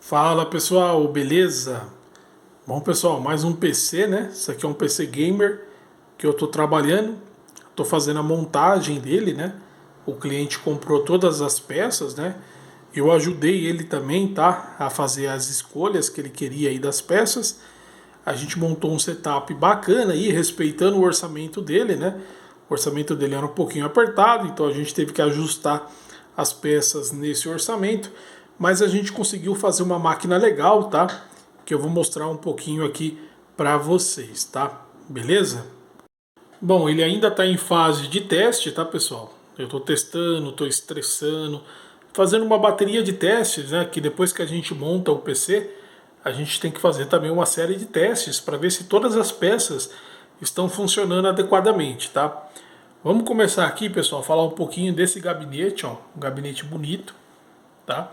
Fala pessoal, beleza? Bom pessoal, mais um PC, né? Isso aqui é um PC gamer que eu estou trabalhando, estou fazendo a montagem dele, né? O cliente comprou todas as peças, né? Eu ajudei ele também, tá? A fazer as escolhas que ele queria aí das peças. A gente montou um setup bacana aí, respeitando o orçamento dele, né? O orçamento dele era um pouquinho apertado, então a gente teve que ajustar as peças nesse orçamento, mas a gente conseguiu fazer uma máquina legal, tá? Que eu vou mostrar um pouquinho aqui para vocês, tá? Beleza? Bom, ele ainda está em fase de teste, tá, pessoal? Eu estou testando, estou estressando, fazendo uma bateria de testes, né? Que depois que a gente monta o PC, a gente tem que fazer também uma série de testes para ver se todas as peças estão funcionando adequadamente, tá? Vamos começar aqui, pessoal, falar um pouquinho desse gabinete, ó, um gabinete bonito, tá?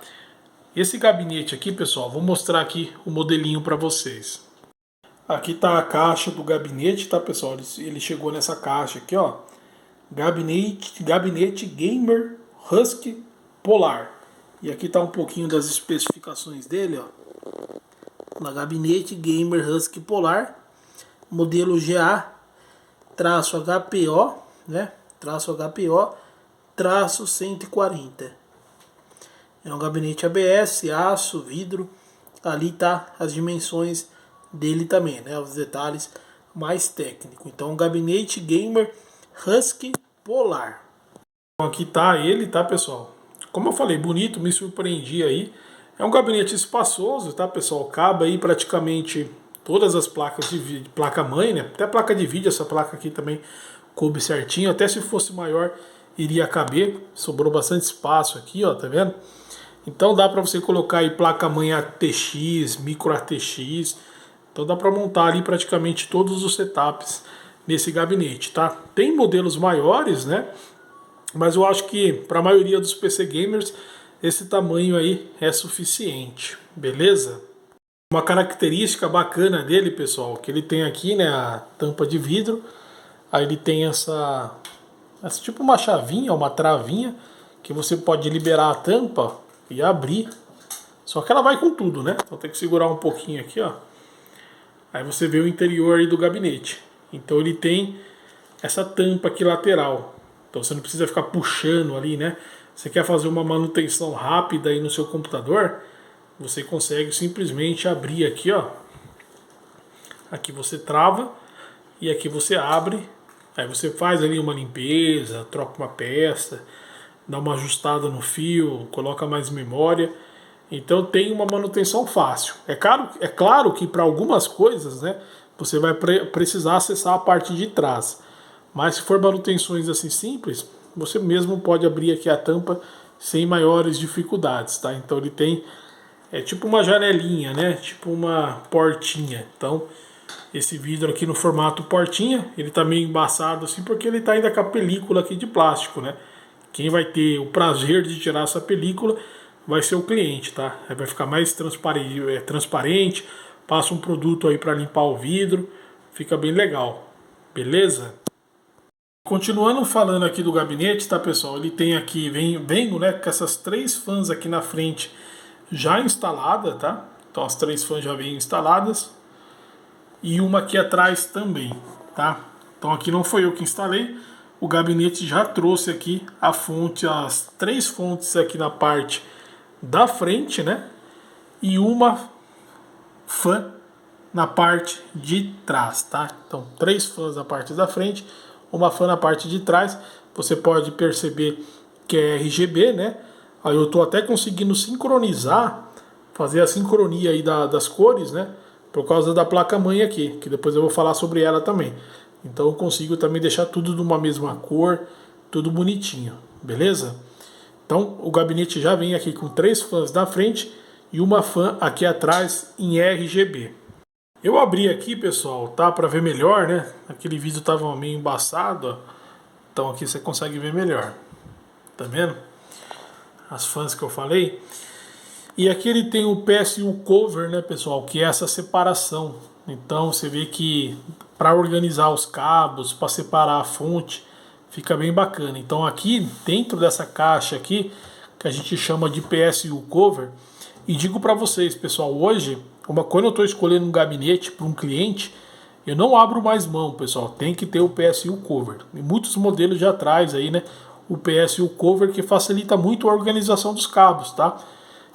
Esse gabinete aqui, pessoal, vou mostrar aqui o modelinho para vocês. Aqui tá a caixa do gabinete, tá, pessoal? Ele chegou nessa caixa aqui, ó. Gabinete Gamer Husky Polar. E aqui tá um pouquinho das especificações dele, ó. Na Gabinete Gamer Husky Polar, modelo GA-HPO, né? -HPO-140. É um gabinete ABS, aço, vidro. Ali tá as dimensões dele também, né? Os detalhes mais técnicos. Então, um gabinete gamer Husky Polar. Então, aqui tá ele, tá, pessoal? Como eu falei, bonito, me surpreendi aí. É um gabinete espaçoso, tá, pessoal? Cabe aí praticamente todas as placas de vídeo, placa-mãe, né? Até a placa de vídeo, essa placa aqui também coube certinho. Até se fosse maior, iria caber. Sobrou bastante espaço aqui, ó, tá vendo? Então dá para você colocar aí placa-mãe ATX, micro ATX. Então dá para montar ali praticamente todos os setups nesse gabinete, tá? Tem modelos maiores, né? Mas eu acho que para a maioria dos PC gamers esse tamanho aí é suficiente, beleza? Uma característica bacana dele, pessoal, que ele tem aqui, né, a tampa de vidro. Aí ele tem essa tipo uma chavinha, uma travinha que você pode liberar a tampa e abrir. Só que ela vai com tudo, né? Então tem que segurar um pouquinho aqui, ó. Aí você vê o interior aí do gabinete. Então ele tem essa tampa aqui lateral. Então você não precisa ficar puxando ali, né? Você quer fazer uma manutenção rápida aí no seu computador, você consegue simplesmente abrir aqui, ó. Aqui você trava e aqui você abre. Aí você faz ali uma limpeza, troca uma peça, dá uma ajustada no fio, coloca mais memória. Então tem uma manutenção fácil. É claro que para algumas coisas, né, você vai precisar acessar a parte de trás. Mas se for manutenções assim simples, você mesmo pode abrir aqui a tampa sem maiores dificuldades, tá? Então ele tem tipo uma janelinha, né? Tipo uma portinha. Então esse vidro aqui no formato portinha, ele tá meio embaçado assim porque ele tá ainda com a película aqui de plástico, né? Quem vai ter o prazer de tirar essa película vai ser o cliente, tá? Aí vai ficar mais transparente, passa um produto aí para limpar o vidro, fica bem legal, beleza? Continuando falando aqui do gabinete, tá, pessoal? Ele tem aqui, venho, né, com essas três fãs aqui na frente já instalada, tá? Então as três fãs já vêm instaladas e uma aqui atrás também, tá? Então aqui não foi eu que instalei, o gabinete já trouxe aqui a fonte, as três fontes aqui na parte da frente, né? E uma fã na parte de trás, tá? Então, três fãs na parte da frente, uma fã na parte de trás. Você pode perceber que é RGB, né? Aí eu tô até conseguindo sincronizar, fazer a sincronia aí das cores, né? Por causa da placa-mãe aqui, que depois eu vou falar sobre ela também. Então eu consigo também deixar tudo de uma mesma cor, tudo bonitinho, beleza? Então o gabinete já vem aqui com três fãs na frente e uma fã aqui atrás em RGB. Eu abri aqui, pessoal, tá, para ver melhor, né? Aquele vídeo tava meio embaçado, ó. Então aqui você consegue ver melhor. Tá vendo? As fãs que eu falei. E aqui ele tem o PSU cover, né, pessoal, que é essa separação. Então você vê que para organizar os cabos, para separar a fonte, fica bem bacana. Então aqui dentro dessa caixa aqui, que a gente chama de PSU cover, E digo para vocês, pessoal, hoje, quando eu estou escolhendo um gabinete para um cliente, eu não abro mais mão, pessoal. Tem que ter o PSU Cover. E muitos modelos já traz aí, né, o PSU Cover, que facilita muito a organização dos cabos, tá?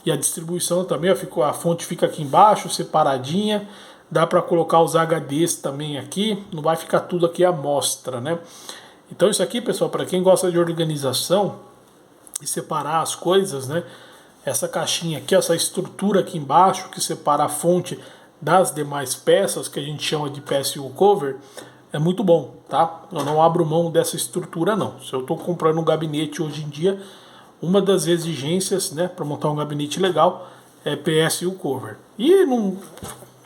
E a distribuição também, a fonte fica aqui embaixo, separadinha. Dá para colocar os HDs também aqui, não vai ficar tudo aqui à mostra, né? Então isso aqui, pessoal, para quem gosta de organização e separar as coisas, né? Essa caixinha aqui, essa estrutura aqui embaixo que separa a fonte das demais peças, que a gente chama de PSU Cover, é muito bom, tá? Eu não abro mão dessa estrutura não. Se eu estou comprando um gabinete hoje em dia, uma das exigências, né, para montar um gabinete legal é PSU Cover. E não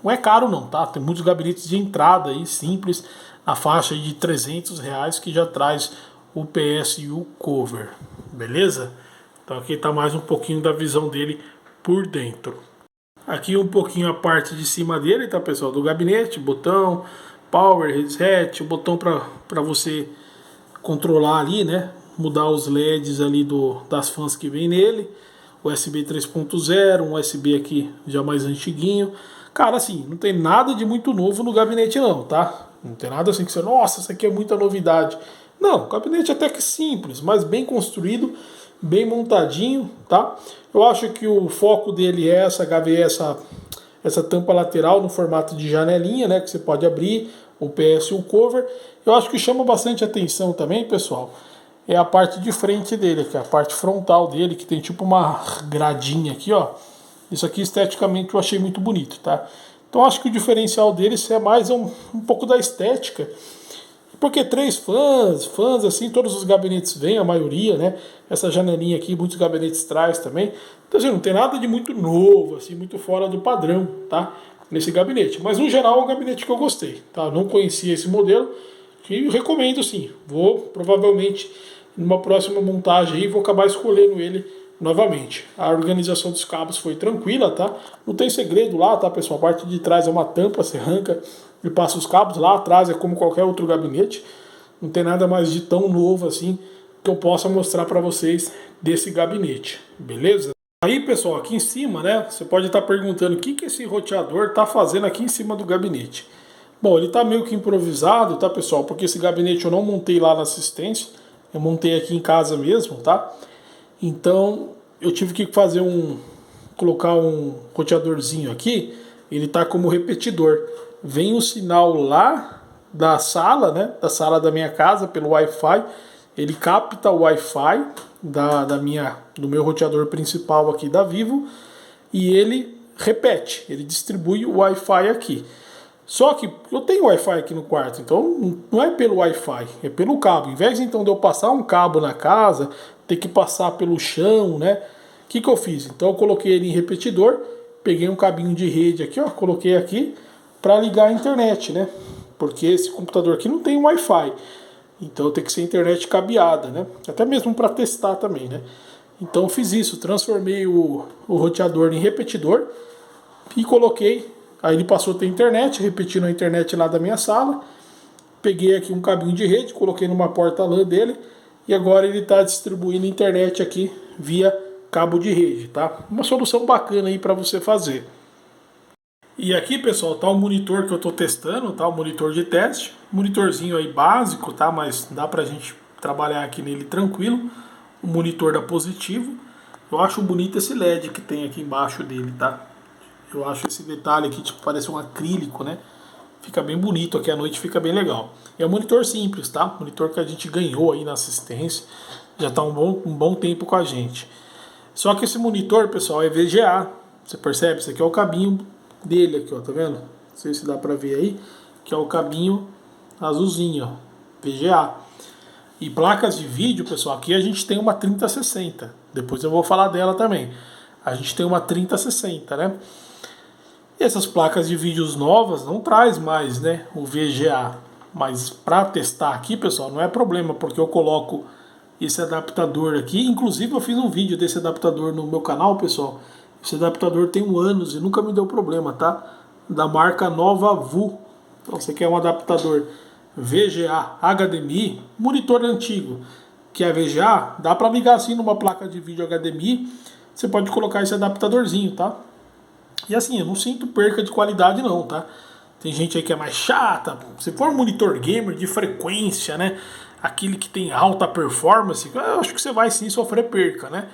é caro não, tá? Tem muitos gabinetes de entrada aí, simples, na faixa de R$ 300 que já traz o PSU Cover, beleza? Então aqui está mais um pouquinho da visão dele por dentro. Aqui um pouquinho a parte de cima dele, tá, pessoal? Do gabinete, botão, power, reset, o botão para você controlar ali, né? Mudar os LEDs ali das fãs que vem nele. USB 3.0, um USB aqui já mais antiguinho. Cara, assim, não tem nada de muito novo no gabinete não, tá? Não tem nada assim que você, nossa, isso aqui é muita novidade. Não, o gabinete até que simples, mas bem construído, bem montadinho, tá? Eu acho que o foco dele é essa HVE, essa tampa lateral no formato de janelinha, né? Que você pode abrir, o PSU Cover. Eu acho que chama bastante atenção também, pessoal, é a parte de frente dele, que é a parte frontal dele, que tem tipo uma gradinha aqui, ó. Isso aqui esteticamente eu achei muito bonito, tá? Então acho que o diferencial deles é mais um pouco da estética. Porque 3 fãs assim, todos os gabinetes vêm, a maioria, né? Essa janelinha aqui, muitos gabinetes traz também. Então assim, não tem nada de muito novo, assim, muito fora do padrão, tá? Nesse gabinete. Mas no geral é um gabinete que eu gostei, tá? Não conhecia esse modelo e recomendo sim. Vou provavelmente numa próxima montagem aí, vou acabar escolhendo ele novamente. A organização dos cabos foi tranquila, tá? Não tem segredo lá, tá, pessoal? A parte de trás é uma tampa, você arranca e passa os cabos. Lá atrás é como qualquer outro gabinete. Não tem nada mais de tão novo assim que eu possa mostrar para vocês desse gabinete, beleza? Aí, pessoal, aqui em cima, né, você pode estar perguntando o que esse roteador está fazendo aqui em cima do gabinete. Bom, ele está meio que improvisado, tá, pessoal? Porque esse gabinete eu não montei lá na assistência, eu montei aqui em casa mesmo, tá? Então eu tive que colocar um roteadorzinho aqui. Ele tá como repetidor. Vem o sinal lá da sala, né? Da sala da minha casa pelo Wi-Fi. Ele capta o Wi-Fi do meu roteador principal aqui da Vivo e ele repete. Ele distribui o Wi-Fi aqui. Só que eu tenho Wi-Fi aqui no quarto, então não é pelo Wi-Fi, é pelo cabo. Em vez então de eu passar um cabo na casa, ter que passar pelo chão, né? O que eu fiz? Então eu coloquei ele em repetidor, peguei um cabinho de rede aqui, ó, coloquei aqui para ligar a internet, né? Porque esse computador aqui não tem Wi-Fi, então tem que ser internet cabeada, né? Até mesmo para testar também, né? Então eu fiz isso, transformei o roteador em repetidor e coloquei. Aí ele passou a ter internet, repetindo a internet lá da minha sala. Peguei aqui um cabinho de rede, coloquei numa porta LAN dele. E agora ele está distribuindo internet aqui via cabo de rede, tá? Uma solução bacana aí para você fazer. E aqui, pessoal, tá o monitor que eu estou testando, tá? O monitor de teste. Monitorzinho aí básico, tá? Mas dá pra gente trabalhar aqui nele tranquilo. O monitor da Positivo. Eu acho bonito esse LED que tem aqui embaixo dele, tá? Eu acho esse detalhe aqui, tipo, parece um acrílico, né? Fica bem bonito aqui à noite, fica bem legal. É um monitor simples, tá? Monitor que a gente ganhou aí na assistência. Já tá um bom tempo com a gente. Só que esse monitor, pessoal, é VGA. Você percebe? Esse aqui é o cabinho dele aqui, ó, tá vendo? Não sei se dá pra ver aí. Que é o cabinho azulzinho, ó. VGA. E placas de vídeo, pessoal, aqui a gente tem uma 3060. Depois eu vou falar dela também. A gente tem uma 3060, né? Essas placas de vídeos novas não traz mais, né, o VGA. Mas para testar aqui, pessoal, não é problema, porque eu coloco esse adaptador aqui. Inclusive eu fiz um vídeo desse adaptador no meu canal, pessoal. Esse adaptador tem anos e nunca me deu problema, tá? Da marca Nova Vu. Então você quer um adaptador VGA HDMI, monitor antigo, que é VGA, dá para ligar assim numa placa de vídeo HDMI. você pode colocar esse adaptadorzinho, tá? E assim, eu não sinto perca de qualidade não, tá? Tem gente aí que é mais chata. Se for um monitor gamer de frequência, né? Aquele que tem alta performance, eu acho que você vai sim sofrer perca, né?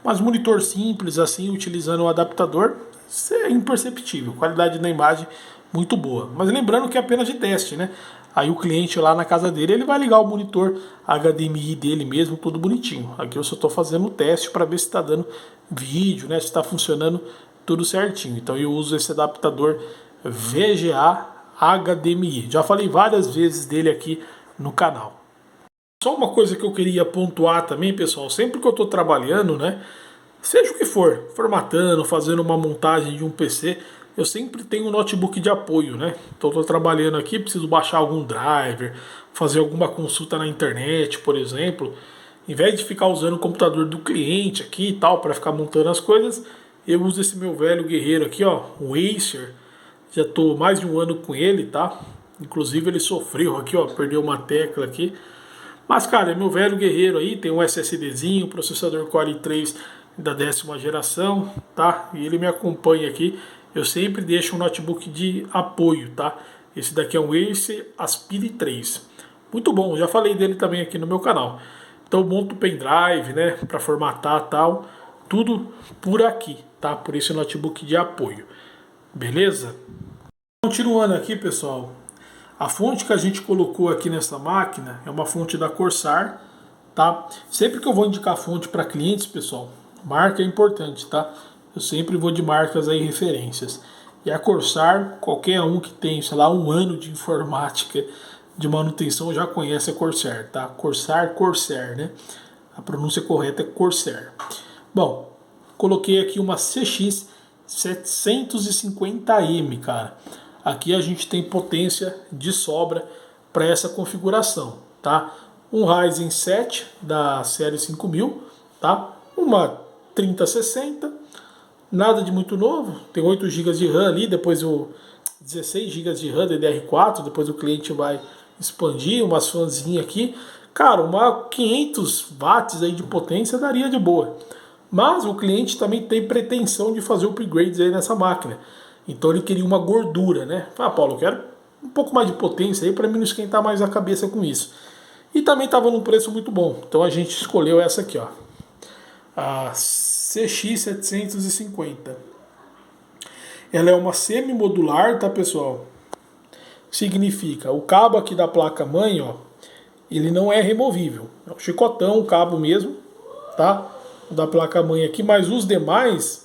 Mas monitor simples, assim, utilizando o adaptador, isso é imperceptível. Qualidade da imagem muito boa. Mas lembrando que é apenas de teste, né? Aí o cliente lá na casa dele, ele vai ligar o monitor HDMI dele mesmo, tudo bonitinho. Aqui eu só estou fazendo o teste para ver se está dando vídeo, né? Se está funcionando tudo certinho. Então eu uso esse adaptador VGA HDMI. Já falei várias vezes dele aqui no canal. Só uma coisa que eu queria pontuar também, pessoal, sempre que eu estou trabalhando, né, seja o que for, formatando, fazendo uma montagem de um PC, eu sempre tenho um notebook de apoio, né? Então estou trabalhando aqui, preciso baixar algum driver, fazer alguma consulta na internet, por exemplo. Em vez de ficar usando o computador do cliente aqui e tal, para ficar montando as coisas, eu uso esse meu velho guerreiro aqui, ó, o Acer. Já estou mais de um ano com ele, tá? Inclusive ele sofreu aqui, ó, perdeu uma tecla aqui. Mas, cara, é meu velho guerreiro aí, tem um SSDzinho, processador Core i3 da 10ª geração, tá? E ele me acompanha aqui. Eu sempre deixo um notebook de apoio, tá? Esse daqui é um Acer Aspire 3. Muito bom, já falei dele também aqui no meu canal. Então eu monto o pendrive, né, para formatar e tal, tudo por aqui, tá? Por esse notebook de apoio. Beleza? Continuando aqui, pessoal. A fonte que a gente colocou aqui nessa máquina é uma fonte da Corsair, tá? Sempre que eu vou indicar fonte para clientes, pessoal, marca é importante, tá? Eu sempre vou de marcas aí, referências. E a Corsair, qualquer um que tem, sei lá, um ano de informática, de manutenção, já conhece a Corsair, tá? Corsair, né? A pronúncia correta é Corsair. Bom, coloquei aqui uma CX 750M, cara. Aqui a gente tem potência de sobra para essa configuração, tá? Um Ryzen 7 da série 5000, tá? Uma 3060, nada de muito novo, tem 8 GB de RAM ali, depois o 16 GB de RAM DDR4, depois o cliente vai expandir, umas fãzinhas aqui. Cara, uma 500 watts aí de potência daria de boa. Mas o cliente também tem pretensão de fazer upgrades aí nessa máquina. Então ele queria uma gordura, né? Ah, Paulo, eu quero um pouco mais de potência aí para mim não esquentar mais a cabeça com isso. E também estava num preço muito bom. Então a gente escolheu essa aqui, ó. A CX750. Ela é uma semi-modular, tá, pessoal? Significa, o cabo aqui da placa-mãe, ó, ele não é removível. É um chicotão, o cabo mesmo, tá? O da placa-mãe aqui, mas os demais,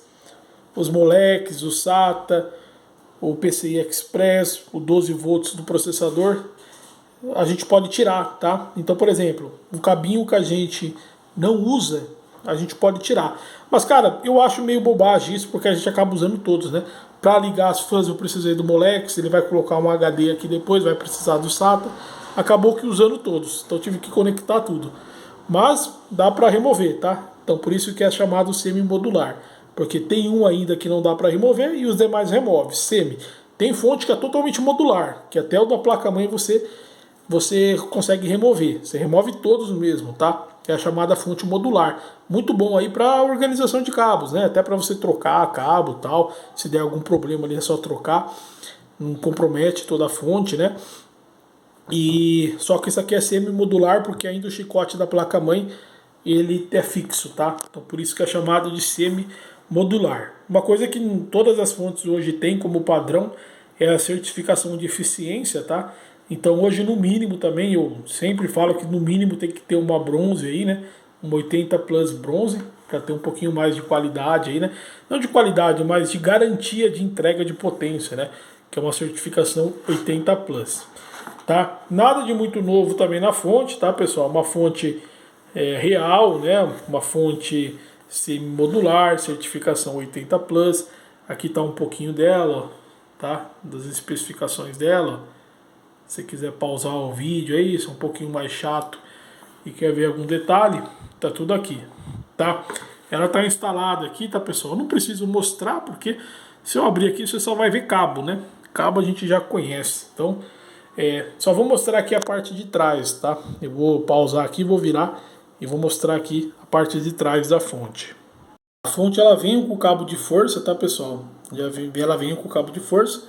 os moleques, o SATA, o PCI Express, o 12 volts do processador, a gente pode tirar, tá? Então, por exemplo, um cabinho que a gente não usa, a gente pode tirar. Mas, cara, eu acho meio bobagem isso, porque a gente acaba usando todos, né? Para ligar as fãs eu precisei do moleque, ele vai colocar um HD aqui depois, vai precisar do SATA. Acabou que usando todos, então eu tive que conectar tudo. Mas dá para remover, tá? Então por isso que é chamado semi-modular. Porque tem um ainda que não dá para remover e os demais remove. Semi. Tem fonte que é totalmente modular, que até o da placa-mãe você consegue remover. Você remove todos mesmo, tá? É a chamada fonte modular. Muito bom aí para organização de cabos, né? Até para você trocar cabo e tal. Se der algum problema ali é só trocar. Não compromete toda a fonte, né? E só que isso aqui é semi-modular porque ainda o chicote da placa-mãe ele é fixo, tá? Então por isso que é chamado de semi-modular. Uma coisa que todas as fontes hoje têm como padrão é a certificação de eficiência, tá? Então hoje no mínimo também, eu sempre falo que no mínimo tem que ter uma bronze aí, né? Uma 80 Plus bronze, para ter um pouquinho mais de qualidade aí, né? Não de qualidade, mas de garantia de entrega de potência, né? Que é uma certificação 80 Plus. Tá? Nada de muito novo também na fonte, tá, pessoal? Uma fonte real, né? Uma fonte semi-modular, certificação 80 Plus. Aqui tá um pouquinho dela, ó, tá? Das especificações dela. Se você quiser pausar o vídeo aí, isso é um pouquinho mais chato e quer ver algum detalhe, tá tudo aqui, tá? Ela tá instalada aqui, tá, pessoal? Eu não preciso mostrar porque se eu abrir aqui você só vai ver cabo, né? Cabo a gente já conhece, então só vou mostrar aqui a parte de trás, tá? Eu vou pausar aqui, vou virar e vou mostrar aqui a parte de trás da fonte. A fonte ela vem com o cabo de força, tá pessoal? Ela vem com o cabo de força.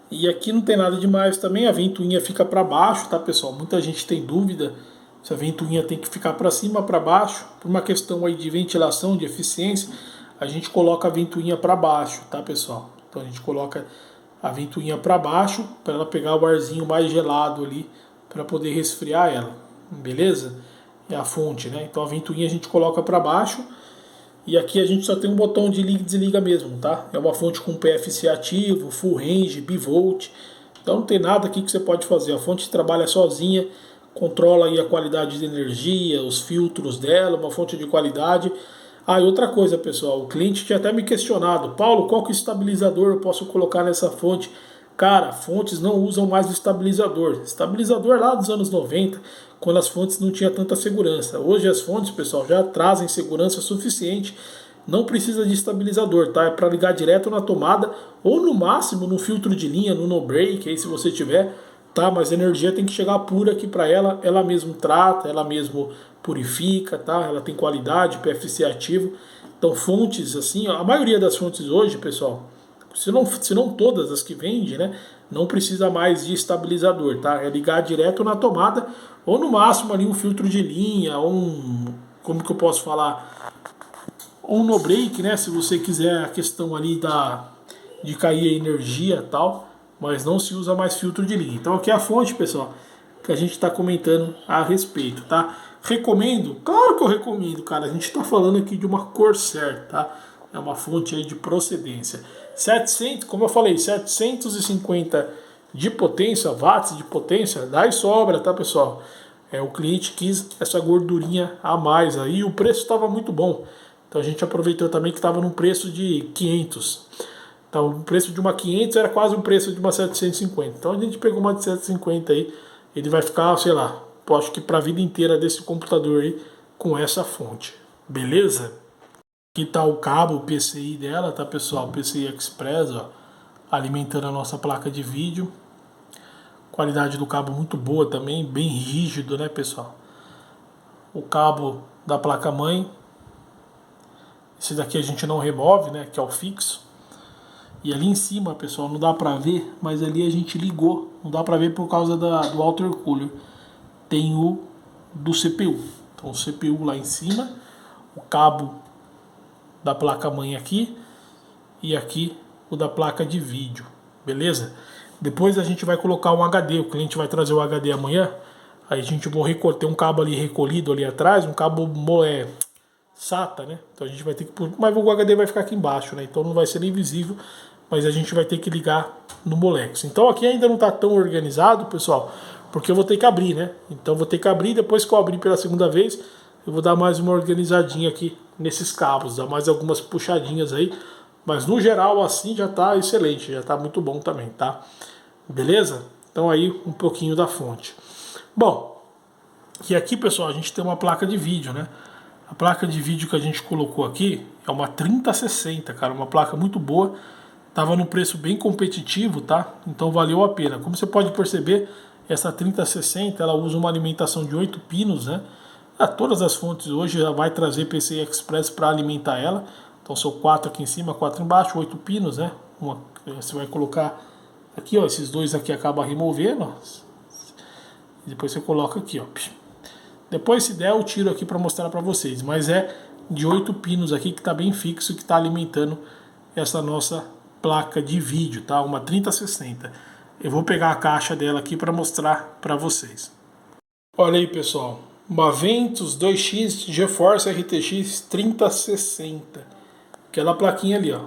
E aqui não tem nada demais também, a ventoinha fica para baixo, tá pessoal? Muita gente tem dúvida se a ventoinha tem que ficar para cima ou para baixo. Por uma questão aí de ventilação, de eficiência, a gente coloca a ventoinha para baixo, tá pessoal? Então a gente coloca a ventoinha para baixo para ela pegar o arzinho mais gelado ali para poder resfriar ela, beleza? É a fonte, né? Então a ventoinha a gente coloca para baixo. E aqui a gente só tem um botão de liga e desliga mesmo, tá? É uma fonte com PFC ativo, full range, bivolt. Então não tem nada aqui que você pode fazer. A fonte trabalha sozinha, controla aí a qualidade de energia, os filtros dela, uma fonte de qualidade. Ah, e outra coisa, pessoal, o cliente tinha até me questionado: Paulo, qual que estabilizador eu posso colocar nessa fonte? Cara, fontes não usam mais o estabilizador. Estabilizador lá dos anos 90, quando as fontes não tinham tanta segurança. Hoje as fontes, pessoal, já trazem segurança suficiente. Não precisa de estabilizador, tá? É para ligar direto na tomada ou no máximo no filtro de linha, no no break, aí se você tiver, tá? Mas a energia tem que chegar pura aqui para ela, ela mesmo trata, ela mesmo purifica, tá? Ela tem qualidade, PFC ativo. Então fontes assim, a maioria das fontes hoje, pessoal, se não todas as que vende, né? Não precisa mais de estabilizador, tá? É ligar direto na tomada ou no máximo ali um filtro de linha, ou como que eu posso falar? Ou um no break, né? Se você quiser a questão ali de cair a energia e tal, mas não se usa mais filtro de linha. Então aqui é a fonte, pessoal, que a gente está comentando a respeito, tá? Recomendo? Claro que eu recomendo, cara. A gente está falando aqui de uma Corsair, tá? É uma fonte aí de procedência. 700, como eu falei, 750 de potência, watts de potência, dá e sobra, tá pessoal? O cliente quis essa gordurinha a mais aí, o preço estava muito bom. Então a gente aproveitou também que estava num preço de 500. Então o preço de uma 500 era quase o preço de uma 750. Então a gente pegou uma de 750 aí, ele vai ficar, sei lá, acho que para a vida inteira desse computador aí com essa fonte. Beleza? Aqui está o cabo PCI dela, tá pessoal? PCI Express, ó, alimentando a nossa placa de vídeo. Qualidade do cabo muito boa também, bem rígido, né pessoal? O cabo da placa mãe, esse daqui a gente não remove, né? Que é o fixo. E ali em cima, pessoal, não dá pra ver, mas ali a gente ligou. Não dá pra ver por causa do water cooler. Tem o do CPU. Então o CPU lá em cima, o cabo da placa mãe aqui e aqui o da placa de vídeo, beleza? Depois a gente vai colocar um HD, o cliente vai trazer o HD amanhã, aí a gente vai ter um cabo ali recolhido ali atrás, um cabo SATA, né? Então a gente vai ter que, mas o HD vai ficar aqui embaixo, né? Então não vai ser nem visível, mas a gente vai ter que ligar no Molex. Então aqui ainda não está tão organizado, pessoal, porque eu vou ter que abrir, né? Então vou ter que abrir, depois que eu abrir pela segunda vez, eu vou dar mais uma organizadinha aqui nesses cabos, dar mais algumas puxadinhas aí, mas no geral assim já está excelente, já está muito bom também, tá? Beleza? Então aí um pouquinho da fonte. Bom, e aqui, pessoal, a gente tem uma placa de vídeo, né? A placa de vídeo que a gente colocou aqui é uma 3060, cara, uma placa muito boa. Tava num preço bem competitivo, tá? Então valeu a pena. Como você pode perceber, essa 3060 ela usa uma alimentação de 8 pinos, né? Todas as fontes hoje já vai trazer PCI Express para alimentar ela. Então são 4 aqui em cima, 4 embaixo, 8 pinos, né? Você vai colocar aqui, ó, esses dois aqui acaba removendo, ó. E depois você coloca aqui, ó. Depois, se der, eu tiro aqui para mostrar para vocês. Mas é de 8 pinos aqui que está bem fixo, que está alimentando essa nossa placa de vídeo, tá? Uma 3060. Eu vou pegar a caixa dela aqui para mostrar para vocês. Olha aí, pessoal. Uma Ventus 2X GeForce RTX 3060. Aquela plaquinha ali, ó.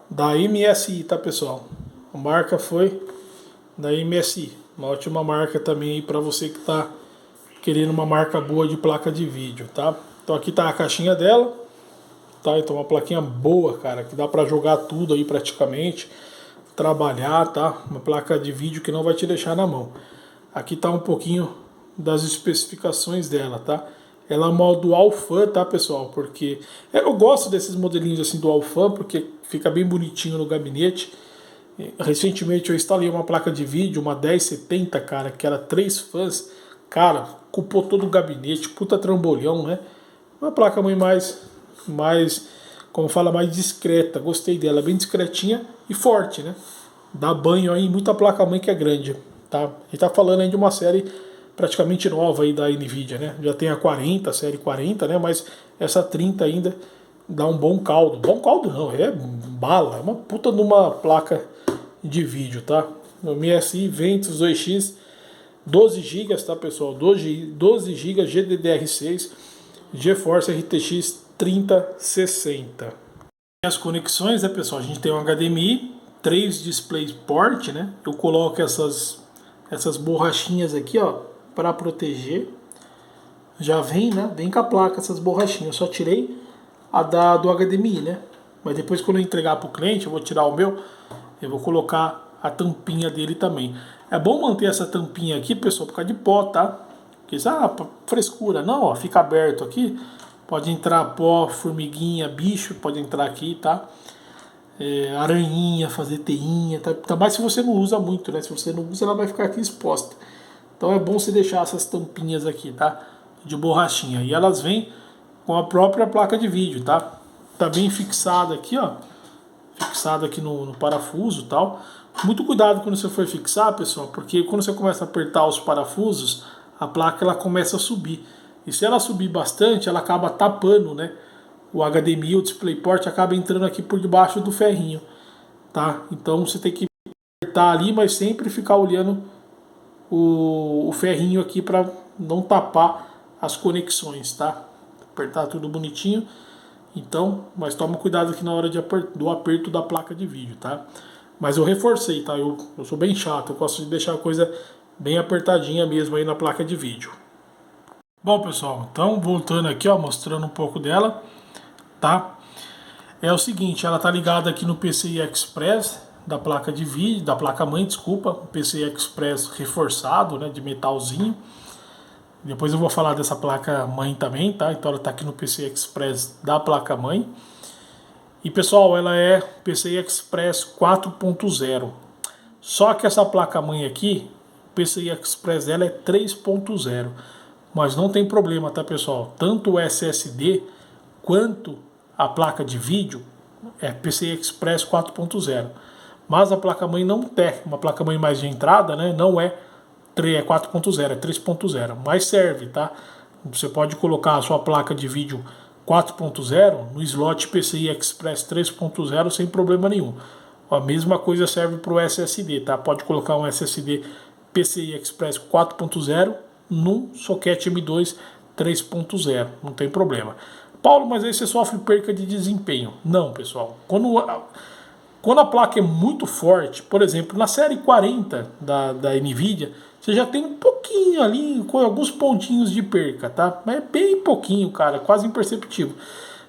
Da MSI, tá, pessoal? A marca foi da MSI. Uma ótima marca também aí para você que está querendo uma marca boa de placa de vídeo, tá? Então aqui tá a caixinha dela, tá? Então uma plaquinha boa, cara, que dá para jogar tudo aí praticamente, trabalhar, tá? Uma placa de vídeo que não vai te deixar na mão. Aqui tá um pouquinho das especificações dela, tá? Ela é uma dual fan, tá, pessoal? Porque eu gosto desses modelinhos assim dual fan, porque fica bem bonitinho no gabinete. Recentemente eu instalei uma placa de vídeo, uma 1070, cara, que era 3 fãs. Cara, ocupou todo o gabinete, puta trambolhão, né? Uma placa mãe mais mais, como fala, mais discreta. Gostei dela, bem discretinha e forte, né? Dá banho aí em muita placa-mãe que é grande, tá? A gente tá falando aí de uma série praticamente nova aí da Nvidia, né? Já tem a 40, a série 40, né? Mas essa 30 ainda dá um bom caldo. Bom caldo não, é bala, é uma puta numa placa de vídeo, tá? O MSI Ventus 2X, 12 GB, tá, pessoal? 12 GB GDDR6, GeForce RTX 3060. E as conexões, né, pessoal? A gente tem um HDMI, 3 DisplayPort, né? Eu coloco essas borrachinhas aqui, ó, para proteger. Já vem, né? Vem com a placa essas borrachinhas. Eu só tirei a do HDMI, né? Mas depois, quando eu entregar para o cliente, eu vou tirar o meu, eu vou colocar a tampinha dele também. É bom manter essa tampinha aqui, pessoal, por causa de pó, tá? Porque frescura. Não, ó, fica aberto aqui. Pode entrar pó, formiguinha, bicho, pode entrar aqui, tá? Aranhinha, fazer teinha, tá? Tá mais se você não usa muito, né? Se você não usa, ela vai ficar aqui exposta. Então é bom você deixar essas tampinhas aqui, tá? De borrachinha. E elas vêm com a própria placa de vídeo, tá? Tá bem fixada aqui, ó. Fixada aqui no parafuso e tal. Muito cuidado quando você for fixar, pessoal, porque quando você começa a apertar os parafusos, a placa ela começa a subir. E se ela subir bastante, ela acaba tapando, né? O HDMI, o DisplayPort acaba entrando aqui por debaixo do ferrinho, tá? Então você tem que apertar ali, mas sempre ficar olhando o ferrinho aqui para não tapar as conexões, tá? Apertar tudo bonitinho. Então, mas toma cuidado aqui na hora do aperto da placa de vídeo, tá? Mas eu reforcei, tá? Eu sou bem chato, eu gosto de deixar a coisa bem apertadinha mesmo aí na placa de vídeo. Bom, pessoal, então voltando aqui, ó, mostrando um pouco dela, tá? É o seguinte, ela tá ligada aqui no PCI Express da placa de vídeo, da placa mãe, desculpa, o PCI Express reforçado, né, de metalzinho. Depois eu vou falar dessa placa mãe também, tá? Então ela tá aqui no PCI Express da placa mãe. E pessoal, ela é PCI Express 4.0. Só que essa placa mãe aqui, o PCI Express dela é 3.0. Mas não tem problema, tá, pessoal? Tanto o SSD quanto a placa de vídeo é PCI Express 4.0. Mas a placa-mãe não tem, uma placa-mãe mais de entrada, né? Não é 4.0, é 3.0. Mas serve, tá? Você pode colocar a sua placa de vídeo 4.0 no slot PCI Express 3.0 sem problema nenhum. A mesma coisa serve para o SSD, tá? Pode colocar um SSD PCI Express 4.0 no socket M2 3.0, não tem problema. Paulo, mas aí você sofre perca de desempenho. Não, pessoal. Quando a placa é muito forte, por exemplo, na série 40 da Nvidia, você já tem um pouquinho ali, com alguns pontinhos de perca, tá? Mas é bem pouquinho, cara, quase imperceptível.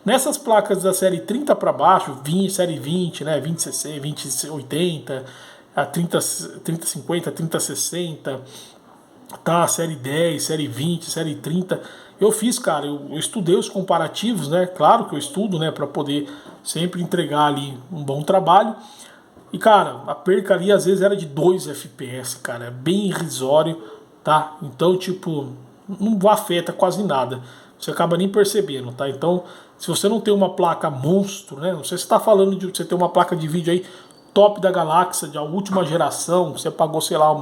Nessas placas da série 30 para baixo, série 20, né, 2060, 2080, a 3050, 3060, tá, série 10, série 20, série 30. Eu fiz, cara, eu estudei os comparativos, né? Claro que eu estudo, né, para poder sempre entregar ali um bom trabalho. E, cara, a perca ali às vezes era de 2 FPS, cara, é bem irrisório, tá? Então, tipo, não afeta quase nada. Você acaba nem percebendo, tá? Então, se você não tem uma placa monstro, né? Não sei se você tá falando de você ter uma placa de vídeo aí top da galáxia, de última geração, você pagou, sei lá,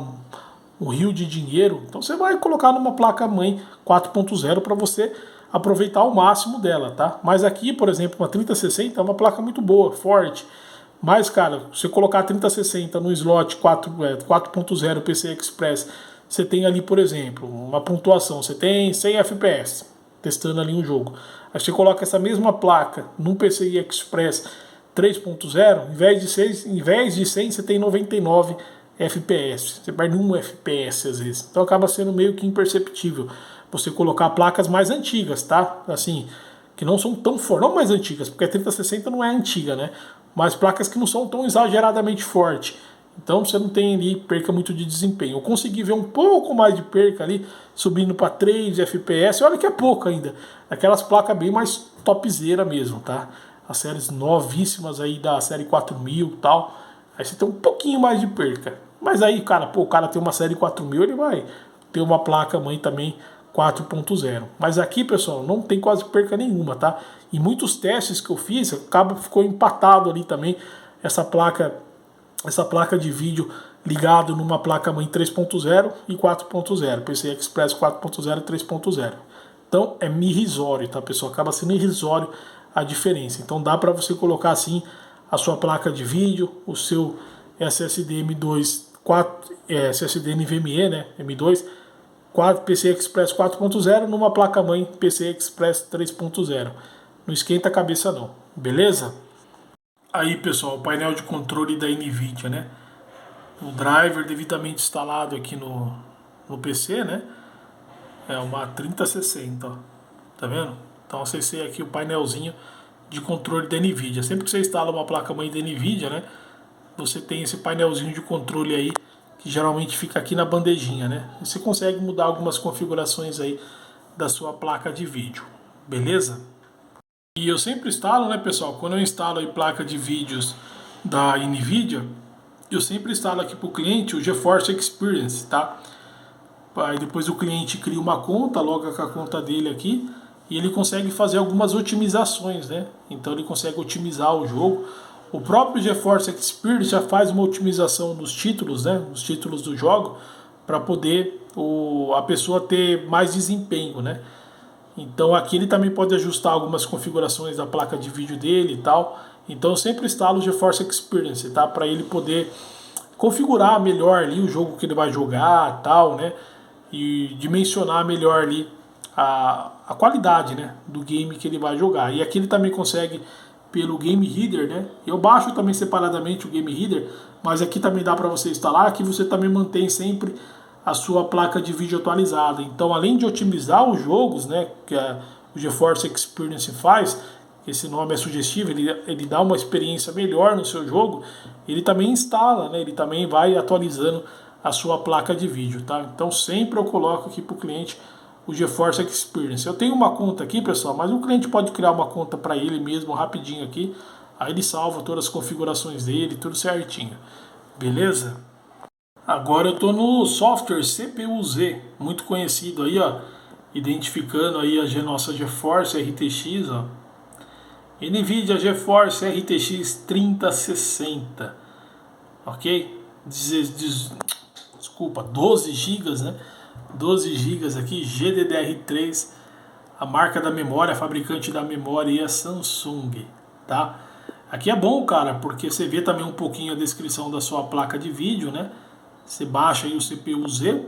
um rio de dinheiro, então você vai colocar numa placa mãe 4.0 para você aproveitar o máximo dela, tá? Mas aqui, por exemplo, uma 3060 é uma placa muito boa, forte. Mas, cara, se você colocar a 3060 no slot 4.0 PCI Express, você tem ali, por exemplo, uma pontuação, você tem 100 FPS testando ali um jogo. Aí você coloca essa mesma placa num PCI Express 3.0, em vez de 100 você tem 99 FPS. Você perde 1 FPS às vezes. Então acaba sendo meio que imperceptível você colocar placas mais antigas, tá? Assim, que não são tão fortes, não mais antigas, porque a 3060 não é antiga, né? Mas placas que não são tão exageradamente fortes. Então você não tem ali perca muito de desempenho. Eu consegui ver um pouco mais de perca ali, subindo para 3 FPS. Olha que é pouco ainda. Aquelas placas bem mais topzera mesmo, tá? As séries novíssimas aí da série 4000 e tal. Aí você tem um pouquinho mais de perca. Mas aí, cara, o cara tem uma série 4000, ele vai ter uma placa mãe também 4.0. Mas aqui, pessoal, não tem quase perca nenhuma, tá? Em muitos testes que eu fiz, ficou empatado ali também essa placa de vídeo ligado numa placa-mãe 3.0 e 4.0, PCI Express 4.0 e 3.0. Então é irrisório, tá, pessoal? Acaba sendo irrisório a diferença. Então dá para você colocar assim a sua placa de vídeo, o seu SSD M2, SSD NVMe, né, M2, PCI Express 4.0 numa placa-mãe PCI Express 3.0. Não esquenta a cabeça não, beleza? Aí, pessoal, o painel de controle da NVIDIA, né? O driver devidamente instalado aqui no PC, né? É uma 3060, ó. Tá vendo? Então acessei aqui o painelzinho de controle da NVIDIA. Sempre que você instala uma placa-mãe da NVIDIA, né? Você tem esse painelzinho de controle aí, que geralmente fica aqui na bandejinha, né? Você consegue mudar algumas configurações aí da sua placa de vídeo, beleza? E eu sempre instalo, né, pessoal, quando eu instalo aí placa de vídeos da NVIDIA, eu sempre instalo aqui para o cliente o GeForce Experience, tá? Aí depois o cliente cria uma conta, loga com a conta dele aqui, e ele consegue fazer algumas otimizações, né? Então ele consegue otimizar o jogo. O próprio GeForce Experience já faz uma otimização nos títulos, né? Nos títulos do jogo, para poder a pessoa ter mais desempenho, né? Então aqui ele também pode ajustar algumas configurações da placa de vídeo dele e tal. Então eu sempre instalo o GeForce Experience, tá? Para ele poder configurar melhor ali o jogo que ele vai jogar, tal, né? E dimensionar melhor ali a qualidade, né, do game que ele vai jogar. E aqui ele também consegue pelo Game Reader, né? Eu baixo também separadamente o Game Reader, mas aqui também dá para você instalar. Aqui você também mantém sempre a sua placa de vídeo atualizada. Então, além de otimizar os jogos, né, que o GeForce Experience faz, esse nome é sugestivo, ele dá uma experiência melhor no seu jogo, ele também instala, né, ele também vai atualizando a sua placa de vídeo, tá? Então, sempre eu coloco aqui para o cliente o GeForce Experience. Eu tenho uma conta aqui, pessoal, mas o cliente pode criar uma conta para ele mesmo, rapidinho aqui, aí ele salva todas as configurações dele, tudo certinho, beleza? Agora eu estou no software CPU-Z, muito conhecido aí, ó, identificando aí a nossa GeForce RTX, ó. NVIDIA GeForce RTX 3060, ok? Desculpa, 12 GB, né? 12 GB aqui, GDDR3, a marca da memória, a fabricante da memória e a Samsung, tá? Aqui é bom, cara, porque você vê também um pouquinho a descrição da sua placa de vídeo, né? Você baixa aí o CPU-Z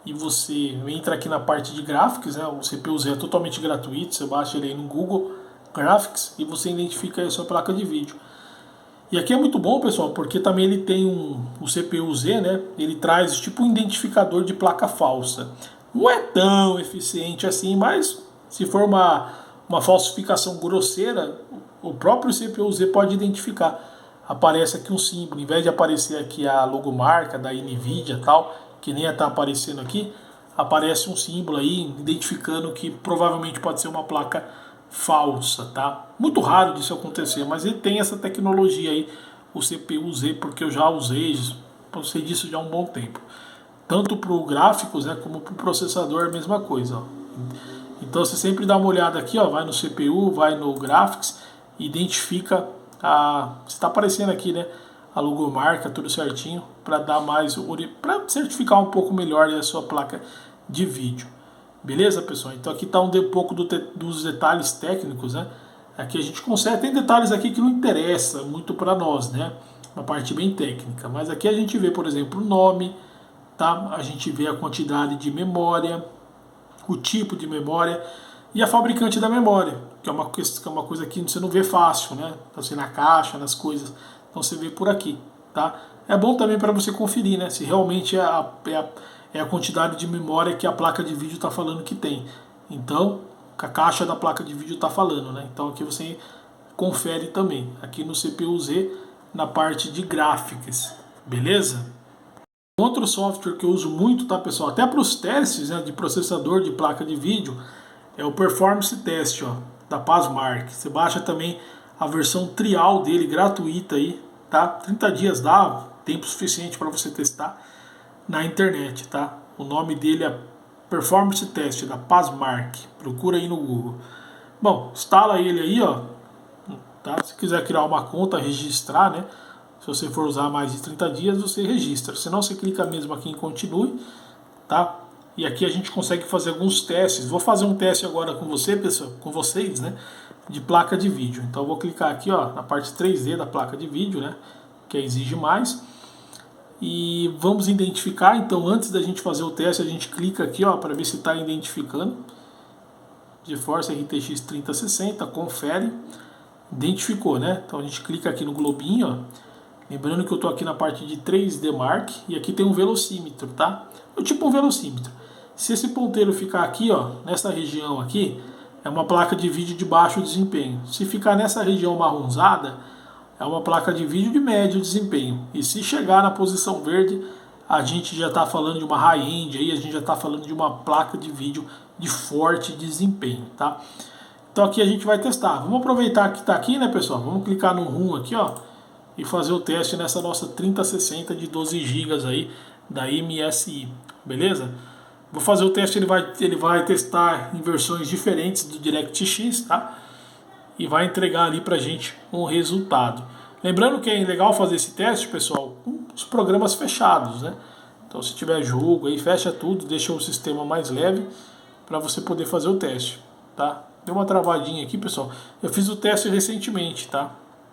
e você entra aqui na parte de Graphics, né? O CPU-Z é totalmente gratuito, você baixa ele aí no Google Graphics e você identifica aí a sua placa de vídeo. E aqui é muito bom, pessoal, porque também ele tem o CPU-Z, né? Ele traz tipo um identificador de placa falsa. Não é tão eficiente assim, mas se for uma falsificação grosseira, o próprio CPU-Z pode identificar. Aparece aqui um símbolo, em vez de aparecer aqui a logomarca da NVIDIA e tal, que nem está aparecendo aqui, aparece um símbolo aí identificando que provavelmente pode ser uma placa falsa, tá? Muito raro disso acontecer, mas ele tem essa tecnologia aí, o CPU-Z, porque eu já usei disso já há um bom tempo. Tanto para o gráficos, né, como para o processador, a mesma coisa, ó. Então você sempre dá uma olhada aqui, ó, vai no CPU, vai no Graphics, identifica está aparecendo aqui, né, a logomarca, tudo certinho, para dar mais, para certificar um pouco melhor a sua placa de vídeo. Beleza, pessoal? Então aqui está um pouco dos detalhes técnicos, né? Aqui a gente consegue, tem detalhes aqui que não interessa muito para nós, né? Uma parte bem técnica, mas aqui a gente vê, por exemplo, o nome, tá? A gente vê a quantidade de memória, o tipo de memória e a fabricante da memória, que é uma coisa que você não vê fácil, né? Tá assim na caixa, nas coisas, então você vê por aqui, tá? É bom também para você conferir, né? Se realmente é a quantidade de memória que a placa de vídeo está falando que tem. Então, a caixa da placa de vídeo está falando, né? Então aqui você confere também, aqui no CPU-Z, na parte de gráficos, beleza? Outro software que eu uso muito, tá, pessoal? Até para os testes, né, de processador de placa de vídeo, é o Performance Test, ó, da Pasmark. Você baixa também a versão trial dele, gratuita aí, tá? 30 dias dá tempo suficiente para você testar na internet, tá? O nome dele é Performance Test da Pasmark. Procura aí no Google. Bom, instala ele aí, ó. Tá? Se quiser criar uma conta, registrar, né? Se você for usar mais de 30 dias, você registra. Senão você clica mesmo aqui em continue, tá? E aqui a gente consegue fazer alguns testes. Vou fazer um teste agora com você, pessoal, com vocês, né? De placa de vídeo. Então eu vou clicar aqui, ó, na parte 3D da placa de vídeo, né? Que exige mais. E vamos identificar. Então antes da gente fazer o teste, a gente clica aqui, ó, para ver se está identificando. GeForce RTX 3060, confere. Identificou, né? Então a gente clica aqui no globinho, ó. Lembrando que eu estou aqui na parte de 3D Mark e aqui tem um velocímetro, tá? É tipo um velocímetro. Se esse ponteiro ficar aqui, ó, nessa região aqui, é uma placa de vídeo de baixo desempenho. Se ficar nessa região marronzada, é uma placa de vídeo de médio desempenho. E se chegar na posição verde, a gente já está falando de uma high-end, aí a gente já está falando de uma placa de vídeo de forte desempenho, tá? Então aqui a gente vai testar. Vamos aproveitar que está aqui, né, pessoal? Vamos clicar no ROM aqui, ó, e fazer o teste nessa nossa 3060 de 12 GB aí da MSI, beleza? Vou fazer o teste, ele vai testar em versões diferentes do DirectX, tá? E vai entregar ali pra gente um resultado. Lembrando que é legal fazer esse teste, pessoal, com os programas fechados, né? Então se tiver jogo aí, fecha tudo, deixa o sistema mais leve para você poder fazer o teste, tá? Deu uma travadinha aqui, pessoal. Eu fiz o teste recentemente, tá?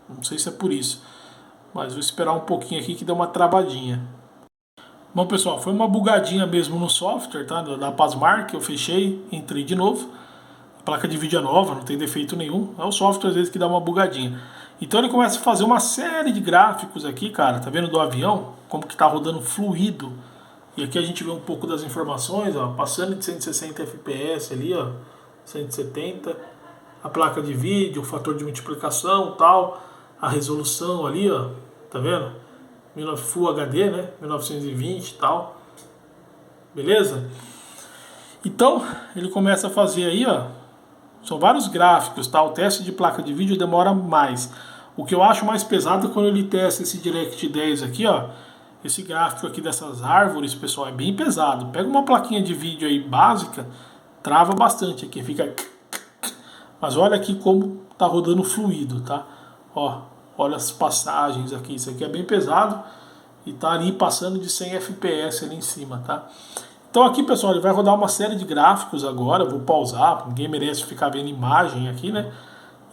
Não sei se é por isso, mas vou esperar um pouquinho aqui que deu uma travadinha. Bom, pessoal, foi uma bugadinha mesmo no software, tá? Da Pasmark, eu fechei, entrei de novo. A placa de vídeo é nova, não tem defeito nenhum. É o software às vezes que dá uma bugadinha. Então ele começa a fazer uma série de gráficos aqui, cara. Tá vendo do avião? Como que tá rodando fluido. E aqui a gente vê um pouco das informações, ó. Passando de 160 FPS ali, ó. 170. A placa de vídeo, o fator de multiplicação, tal. A resolução ali, ó, tá vendo? Full HD, né? 1920 e tal. Beleza? Então, ele começa a fazer aí, ó. São vários gráficos, tá? O teste de placa de vídeo demora mais. O que eu acho mais pesado é quando ele testa esse Direct 10 aqui, ó. Esse gráfico aqui dessas árvores, pessoal, é bem pesado. Pega uma plaquinha de vídeo aí básica, trava bastante aqui, fica... Mas olha aqui como tá rodando fluido, tá? Ó, olha as passagens aqui, isso aqui é bem pesado e tá ali passando de 100 FPS ali em cima, tá? Então aqui, pessoal, ele vai rodar uma série de gráficos agora, eu vou pausar, ninguém merece ficar vendo imagem aqui, né?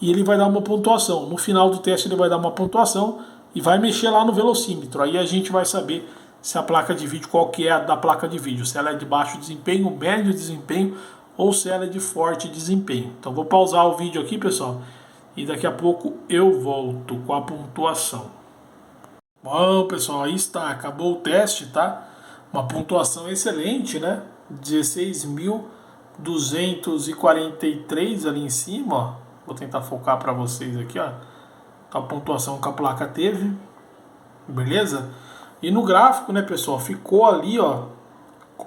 E ele vai dar uma pontuação, no final do teste ele vai dar uma pontuação e vai mexer lá no velocímetro, aí a gente vai saber se a placa de vídeo, qual que é a da placa de vídeo, se ela é de baixo desempenho, médio desempenho ou se ela é de forte desempenho. Então vou pausar o vídeo aqui, pessoal, e daqui a pouco eu volto com a pontuação. Bom, pessoal, aí está, acabou o teste, tá? Uma pontuação excelente, né? 16.243 ali em cima, ó. Vou tentar focar para vocês aqui, ó. A pontuação que a placa teve, beleza? E no gráfico, né, pessoal, ficou ali, ó.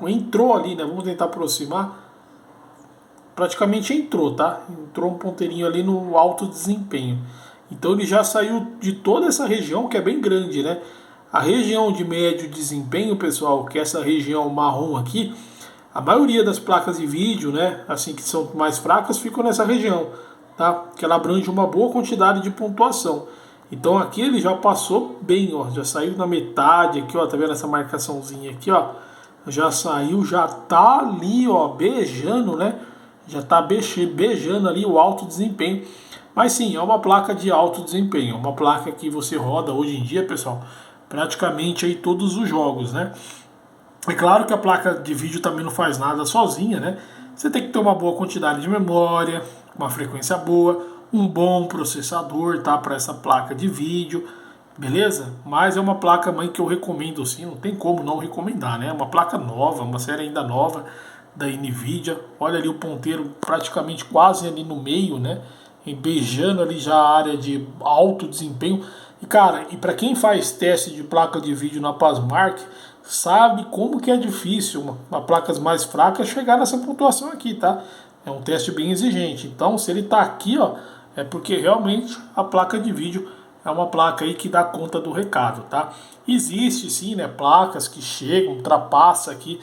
Entrou ali, né? Vamos tentar aproximar. Praticamente entrou, tá? Entrou um ponteirinho ali no alto desempenho. Então ele já saiu de toda essa região, que é bem grande, né? A região de médio desempenho, pessoal, que é essa região marrom aqui, a maioria das placas de vídeo, né, assim que são mais fracas, ficam nessa região, tá? Que ela abrange uma boa quantidade de pontuação. Então aqui ele já passou bem, ó, já saiu na metade aqui, ó, tá vendo essa marcaçãozinha aqui, ó? Já saiu, já tá ali, ó, beijando, né? Já está beijando ali o alto desempenho. Mas sim, é uma placa de alto desempenho. Uma placa que você roda hoje em dia, pessoal, praticamente aí todos os jogos, né? É claro que a placa de vídeo também não faz nada sozinha, né? Você tem que ter uma boa quantidade de memória, uma frequência boa, um bom processador, tá? Para essa placa de vídeo, beleza? Mas é uma placa mãe que eu recomendo sim, não tem como não recomendar, né? É uma placa nova, uma série ainda nova da Nvidia. Olha ali o ponteiro praticamente quase ali no meio, né? Beijando ali já a área de alto desempenho. E cara, e para quem faz teste de placa de vídeo na Pasmark, sabe como que é difícil uma placas mais fracas chegar nessa pontuação aqui, tá? É um teste bem exigente. Então, se ele tá aqui, ó, é porque realmente a placa de vídeo é uma placa aí que dá conta do recado, tá? Existe sim, né, placas que chegam, ultrapassa aqui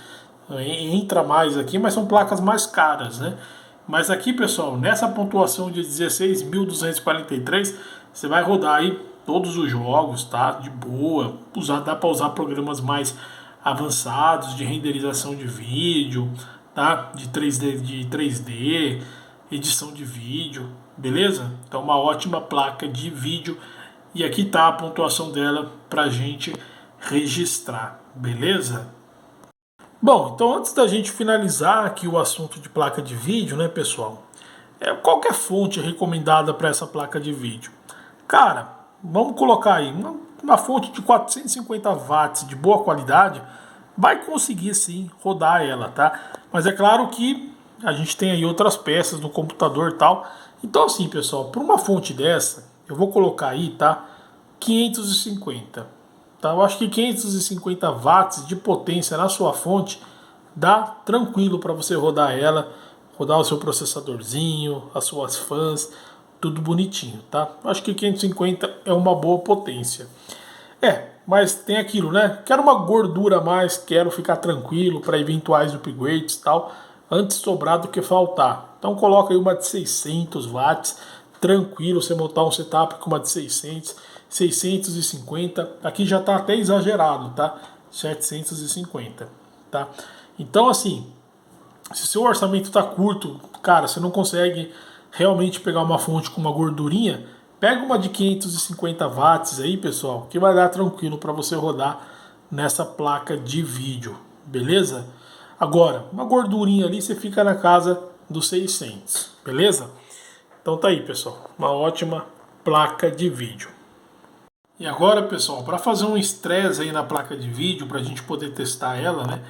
entra mais aqui, mas são placas mais caras, né? Mas aqui, pessoal, nessa pontuação de 16.243, você vai rodar aí todos os jogos, tá? De boa. Dá para usar programas mais avançados de renderização de vídeo, tá? De 3D, edição de vídeo, beleza? Então uma ótima placa de vídeo e aqui tá a pontuação dela pra gente registrar, beleza? Bom, então antes da gente finalizar aqui o assunto de placa de vídeo, né, pessoal? Qual que é a fonte recomendada para essa placa de vídeo? Cara, vamos colocar aí uma fonte de 450 watts de boa qualidade, vai conseguir sim rodar ela, tá? Mas é claro que a gente tem aí outras peças no computador e tal. Então assim, pessoal, para uma fonte dessa, eu vou colocar aí, tá? 550. Tá? Eu acho que 550 watts de potência na sua fonte dá tranquilo para você rodar ela, rodar o seu processadorzinho, as suas fãs, tudo bonitinho, tá? Eu acho que 550 é uma boa potência. Mas tem aquilo, né? Quero uma gordura a mais, quero ficar tranquilo para eventuais upgrades e tal, antes sobrar do que faltar. Então coloca aí uma de 600 watts, tranquilo, você montar um setup com uma de 600, 650, aqui já está até exagerado, tá? 750, tá? Então assim, se o seu orçamento está curto, cara, você não consegue realmente pegar uma fonte com uma gordurinha, pega uma de 550 watts aí, pessoal, que vai dar tranquilo para você rodar nessa placa de vídeo, beleza? Agora, uma gordurinha ali você fica na casa dos 600, beleza? Então tá aí, pessoal, uma ótima placa de vídeo. E agora, pessoal, para fazer um estresse aí na placa de vídeo, para a gente poder testar ela, né?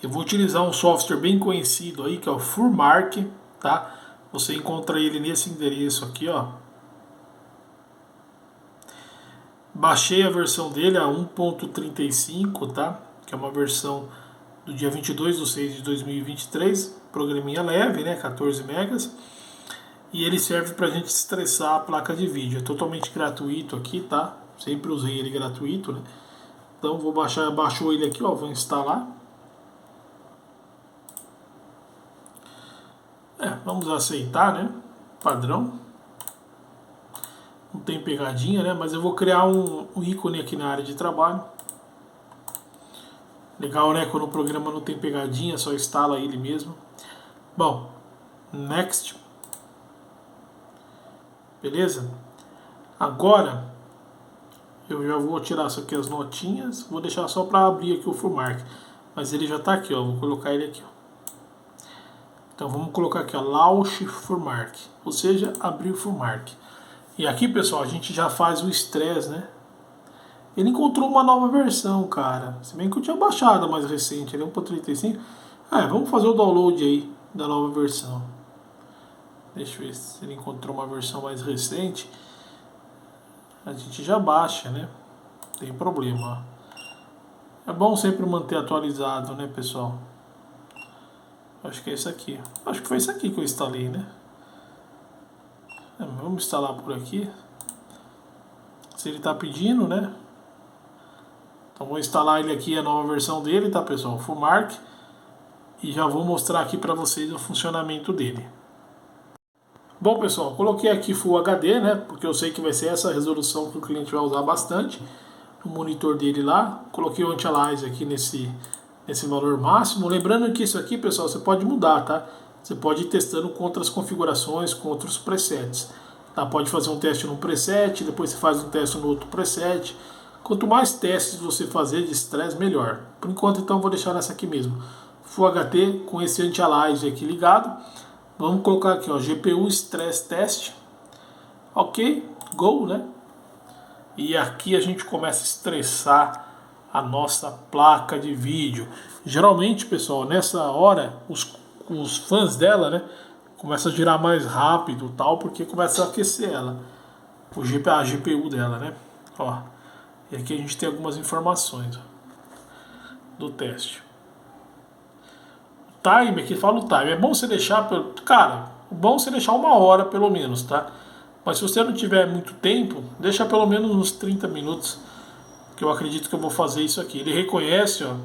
Eu vou utilizar um software bem conhecido aí, que é o Furmark, tá? Você encontra ele nesse endereço aqui, ó. Baixei a versão dele, a 1.35, tá? Que é uma versão do dia 22/6/2023, programinha leve, né? 14 megas. E ele serve pra gente estressar a placa de vídeo. É totalmente gratuito aqui, tá? Sempre usei ele gratuito, né? Então vou baixou ele aqui, ó, vou instalar. Vamos aceitar, né? Padrão. Não tem pegadinha, né? Mas eu vou criar um ícone aqui na área de trabalho. Legal, né? Quando o programa não tem pegadinha, só instala ele mesmo. Bom, next. Beleza? Agora eu já vou tirar isso aqui as notinhas. Vou deixar só para abrir aqui o Furmark. Mas ele já está aqui, ó. Vou colocar ele aqui, ó. Então vamos colocar aqui, ó, Launch Furmark, ou seja, abrir o Furmark. E aqui, pessoal, a gente já faz o estresse, né? Ele encontrou uma nova versão, cara. Se bem que eu tinha baixado a mais recente, ele é 1.35. Vamos fazer o download aí da nova versão. Deixa eu ver se ele encontrou uma versão mais recente. A gente já baixa, né? Não tem problema. É bom sempre manter atualizado, né, pessoal? Acho que é isso aqui. Acho que foi isso aqui que eu instalei, né? Vamos instalar por aqui. Se ele está pedindo, né? Então vou instalar ele aqui, a nova versão dele, tá, pessoal? Furmark. E já vou mostrar aqui para vocês o funcionamento dele. Bom, pessoal, coloquei aqui Full HD, né? Porque eu sei que vai ser essa resolução que o cliente vai usar bastante no monitor dele lá. Coloquei o Anti-Alias aqui nesse valor máximo. Lembrando que isso aqui, pessoal, você pode mudar, tá? Você pode ir testando com outras configurações, com outros presets. Tá? Pode fazer um teste num preset, depois você faz um teste no outro preset. Quanto mais testes você fazer de estresse, melhor. Por enquanto, então, vou deixar nessa aqui mesmo. Full HD com esse Anti-Alias aqui ligado. Vamos colocar aqui, ó, GPU Stress Test. Ok, go, né? E aqui a gente começa a estressar a nossa placa de vídeo. Geralmente, pessoal, nessa hora, os fãs dela, né, começam a girar mais rápido, tal, porque começa a aquecer ela. A GPU dela, né? Ó, e aqui a gente tem algumas informações, ó, do teste. Time, aqui fala o time. É bom você deixar, cara, bom você deixar 1 hora pelo menos, tá? Mas se você não tiver muito tempo, deixa pelo menos uns 30 minutos, que eu acredito que eu vou fazer isso aqui. Ele reconhece, ó,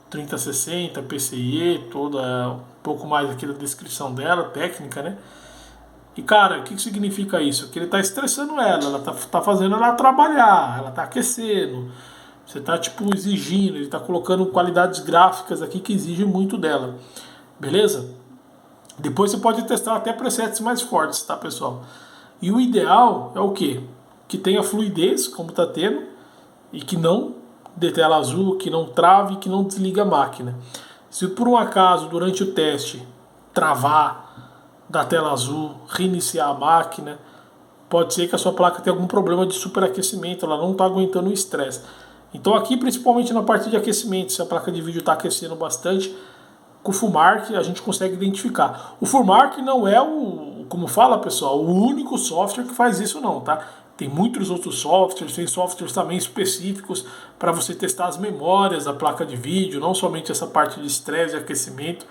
3060, PCIe, toda um pouco mais aqui da descrição dela, técnica, né? E cara, o que significa isso? Que ele está estressando ela tá fazendo ela trabalhar, ela tá aquecendo. Você tá tipo exigindo, ele tá colocando qualidades gráficas aqui que exigem muito dela. Beleza? Depois você pode testar até presets mais fortes, tá, pessoal? E o ideal é o quê? Que tenha fluidez, como tá tendo, e que não dê tela azul, que não trave, que não desliga a máquina. Se por um acaso durante o teste travar da tela azul, reiniciar a máquina, pode ser que a sua placa tenha algum problema de superaquecimento, ela não está aguentando o estresse. Então aqui, principalmente na parte de aquecimento, se a placa de vídeo está aquecendo bastante, com o FUMARK a gente consegue identificar. O FUMARK não é como fala pessoal, o único software que faz isso não, tá? Tem muitos outros softwares, tem softwares também específicos para você testar as memórias da placa de vídeo, não somente essa parte de estresse e aquecimento,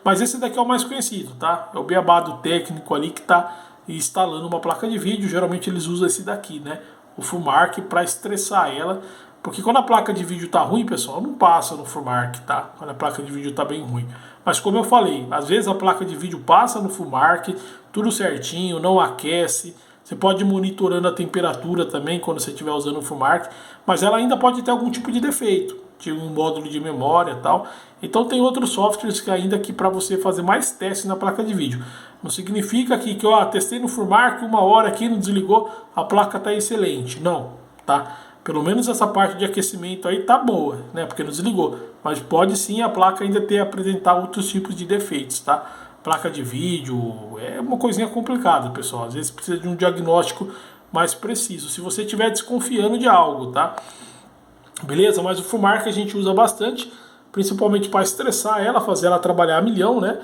mas esse daqui é o mais conhecido, tá? É o beabá do técnico ali que está instalando uma placa de vídeo, geralmente eles usam esse daqui, né? O FUMARK para estressar ela, porque quando a placa de vídeo tá ruim, pessoal, não passa no FUMARK, tá? Quando a placa de vídeo tá bem ruim. Mas como eu falei, às vezes a placa de vídeo passa no FUMARK, tudo certinho, não aquece. Você pode ir monitorando a temperatura também quando você estiver usando o FUMARK, mas ela ainda pode ter algum tipo de defeito, tipo um módulo de memória e tal. Então tem outros softwares que ainda que para você fazer mais testes na placa de vídeo. Não significa que eu testei no FUMARK 1 hora aqui, não desligou, a placa tá excelente. Não, tá? Pelo menos essa parte de aquecimento aí tá boa, né? Porque não desligou. Mas pode sim a placa ainda apresentar outros tipos de defeitos, tá? Placa de vídeo é uma coisinha complicada, pessoal. Às vezes precisa de um diagnóstico mais preciso. Se você estiver desconfiando de algo, tá? Beleza? Mas o FUMARK a gente usa bastante, principalmente para estressar ela, fazer ela trabalhar a milhão, né?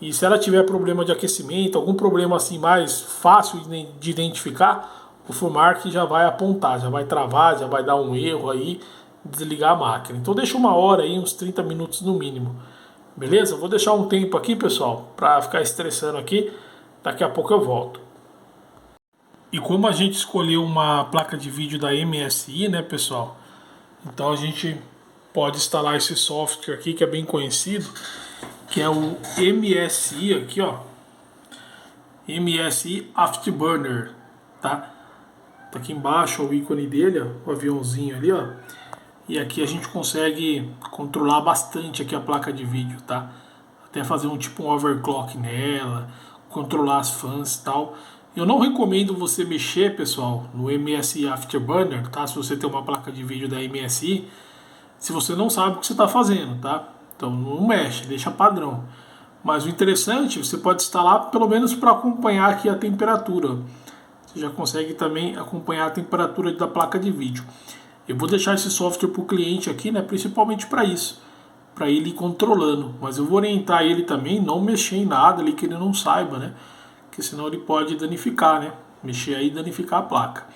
E se ela tiver problema de aquecimento, algum problema assim mais fácil de identificar, o FUMARK já vai apontar, já vai travar, já vai dar um erro aí, desligar a máquina. Então deixa 1 hora aí, uns 30 minutos no mínimo. Beleza? Vou deixar um tempo aqui, pessoal, para ficar estressando aqui. Daqui a pouco eu volto. E como a gente escolheu uma placa de vídeo da MSI, né, pessoal? Então a gente pode instalar esse software aqui que é bem conhecido, que é o MSI aqui, ó. MSI Afterburner, tá? Tá aqui embaixo o ícone dele, ó, o aviãozinho ali, ó. E aqui a gente consegue controlar bastante aqui a placa de vídeo, tá? Até fazer um tipo um overclock nela, controlar as fãs e tal. Eu não recomendo você mexer, pessoal, no MSI Afterburner, tá? Se você tem uma placa de vídeo da MSI, se você não sabe o que você está fazendo, tá? Então não mexe, deixa padrão. Mas o interessante, você pode instalar pelo menos para acompanhar aqui a temperatura. Você já consegue também acompanhar a temperatura da placa de vídeo. Eu vou deixar esse software para o cliente aqui, né, principalmente para isso, para ele ir controlando. Mas eu vou orientar ele também não mexer em nada ali que ele não saiba, né? Porque senão ele pode danificar, né? Mexer aí e danificar a placa.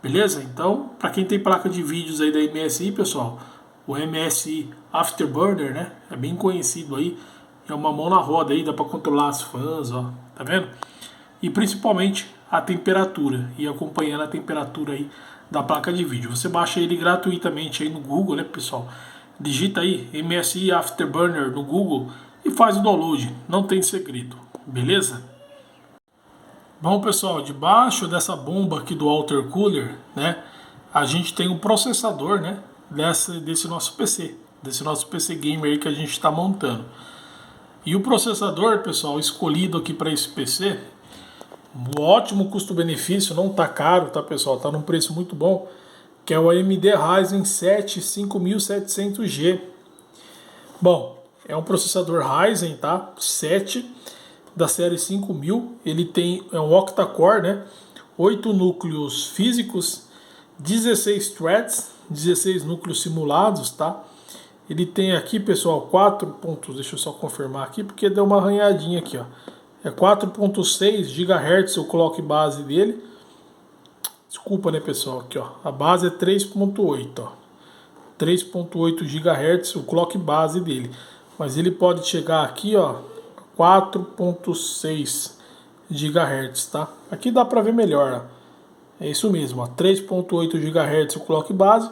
Beleza? Então, para quem tem placa de vídeos aí da MSI, pessoal, o MSI Afterburner, né? É bem conhecido aí. É uma mão na roda aí, dá para controlar as fãs, ó. Tá vendo? E principalmente a temperatura, e acompanhando a temperatura aí da placa de vídeo. Você baixa ele gratuitamente aí no Google, né, pessoal? Digita aí MSI Afterburner no Google e faz o download, não tem segredo, beleza? Bom, pessoal, debaixo dessa bomba aqui do Water Cooler, né, a gente tem um processador, né, desse nosso PC, desse nosso PC Gamer aí que a gente está montando. E o processador, pessoal, escolhido aqui para esse PC, um ótimo custo-benefício, não tá caro, tá, pessoal? Tá num preço muito bom, que é o AMD Ryzen 7 5700G. Bom, é um processador Ryzen, tá? 7 da série 5000. Ele é um octa-core, né? 8 núcleos físicos, 16 threads, 16 núcleos simulados, tá? Ele tem aqui, pessoal, 4 pontos, deixa eu só confirmar aqui, porque deu uma arranhadinha aqui, ó. É 4.6 GHz o clock base dele. Desculpa, né, pessoal, aqui, ó. A base é 3.8, ó. 3.8 GHz o clock base dele. Mas ele pode chegar aqui, ó, 4.6 GHz, tá? Aqui dá pra ver melhor, ó. É isso mesmo, ó. 3.8 GHz o clock base,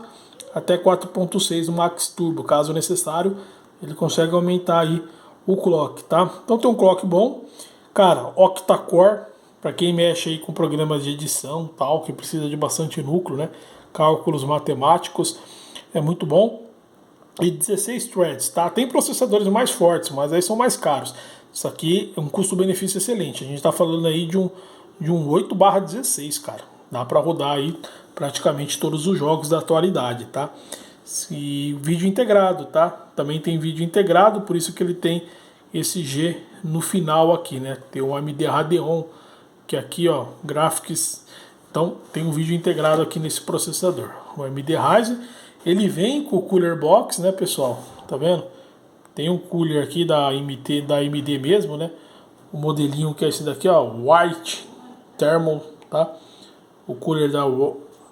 até 4.6 o max turbo, caso necessário, ele consegue aumentar aí o clock, tá? Então tem um clock bom, cara, octa-core, para quem mexe aí com programas de edição, tal, que precisa de bastante núcleo, né? Cálculos matemáticos, é muito bom. E 16 threads, tá? Tem processadores mais fortes, mas aí são mais caros. Isso aqui é um custo-benefício excelente. A gente está falando aí de um 8/16, cara. Dá para rodar aí praticamente todos os jogos da atualidade, tá? E vídeo integrado, tá? Também tem vídeo integrado, por isso que ele tem esse G no final aqui, né? Tem o AMD Radeon, que aqui, ó, Graphics. Então tem um vídeo integrado aqui nesse processador. O AMD Ryzen, ele vem com o Cooler Box, né, pessoal? Tá vendo? Tem um cooler aqui da AMD mesmo, né? O modelinho que é esse daqui, ó, White Thermal, tá? O cooler da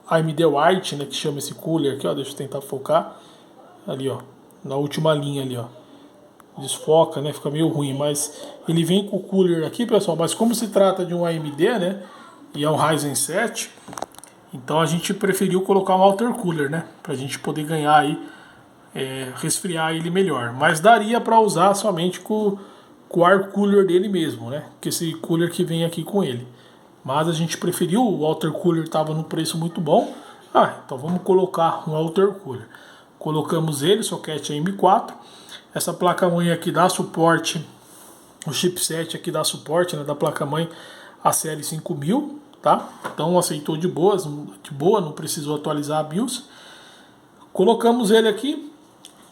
AMD White, né, que chama esse cooler aqui, ó, deixa eu tentar focar. Ali, ó, na última linha ali, ó. Desfoca, né, fica meio ruim, mas ele vem com o cooler aqui, pessoal, mas como se trata de um AMD, né, e é um Ryzen 7, então a gente preferiu colocar um water cooler, né, pra gente poder ganhar aí, resfriar ele melhor. Mas daria para usar somente com o air cooler dele mesmo, né, que esse cooler que vem aqui com ele. Mas a gente preferiu, o water cooler estava num preço muito bom. Então vamos colocar um water cooler. Colocamos ele, socket M4. Essa placa-mãe aqui dá suporte, o chipset aqui dá suporte, né, da placa-mãe ACL5000, tá? Então aceitou de boa, não precisou atualizar a BIOS. Colocamos ele aqui,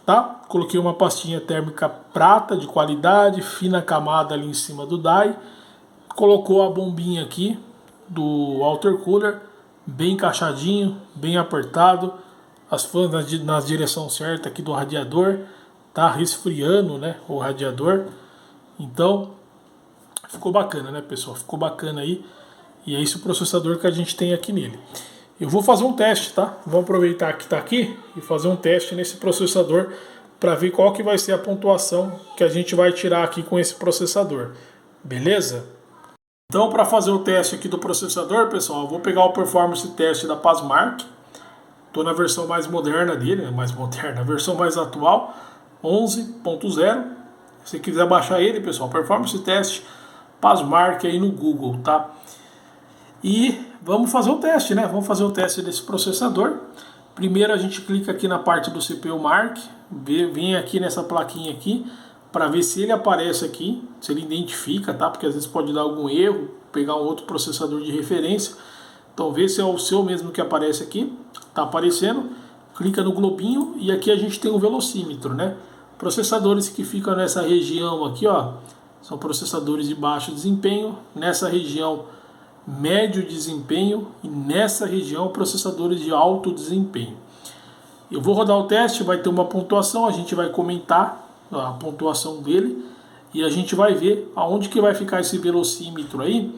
tá? Coloquei uma pastinha térmica prata de qualidade, fina camada ali em cima do die. Colocou a bombinha aqui do water cooler, bem encaixadinho, bem apertado, as fãs na direção certa aqui do radiador, tá resfriando, né, o radiador. Então ficou bacana, né, pessoal? Ficou bacana aí. E é esse o processador que a gente tem aqui nele. Eu vou fazer um teste, tá? Vou aproveitar que está aqui e fazer um teste nesse processador para ver qual que vai ser a pontuação que a gente vai tirar aqui com esse processador. Beleza? Então, para fazer o teste aqui do processador, pessoal, eu vou pegar o Performance Test da Passmark. Estou na versão mais moderna dele, a versão mais atual, 11.0. Se quiser baixar ele, pessoal, Performance Test Passmark aí no Google, tá? E vamos fazer o teste, né? Vamos fazer o teste desse processador. Primeiro a gente clica aqui na parte do CPU Mark, vem aqui nessa plaquinha aqui, para ver se ele aparece aqui, se ele identifica, tá? Porque às vezes pode dar algum erro, pegar um outro processador de referência. Então vê se é o seu mesmo que aparece aqui, tá aparecendo. Clica no globinho e aqui a gente tem um velocímetro, né? Processadores que ficam nessa região aqui, ó, são processadores de baixo desempenho. Nessa região, médio desempenho, e nessa região, processadores de alto desempenho. Eu vou rodar o teste, vai ter uma pontuação, a gente vai comentar a pontuação dele e a gente vai ver aonde que vai ficar esse velocímetro aí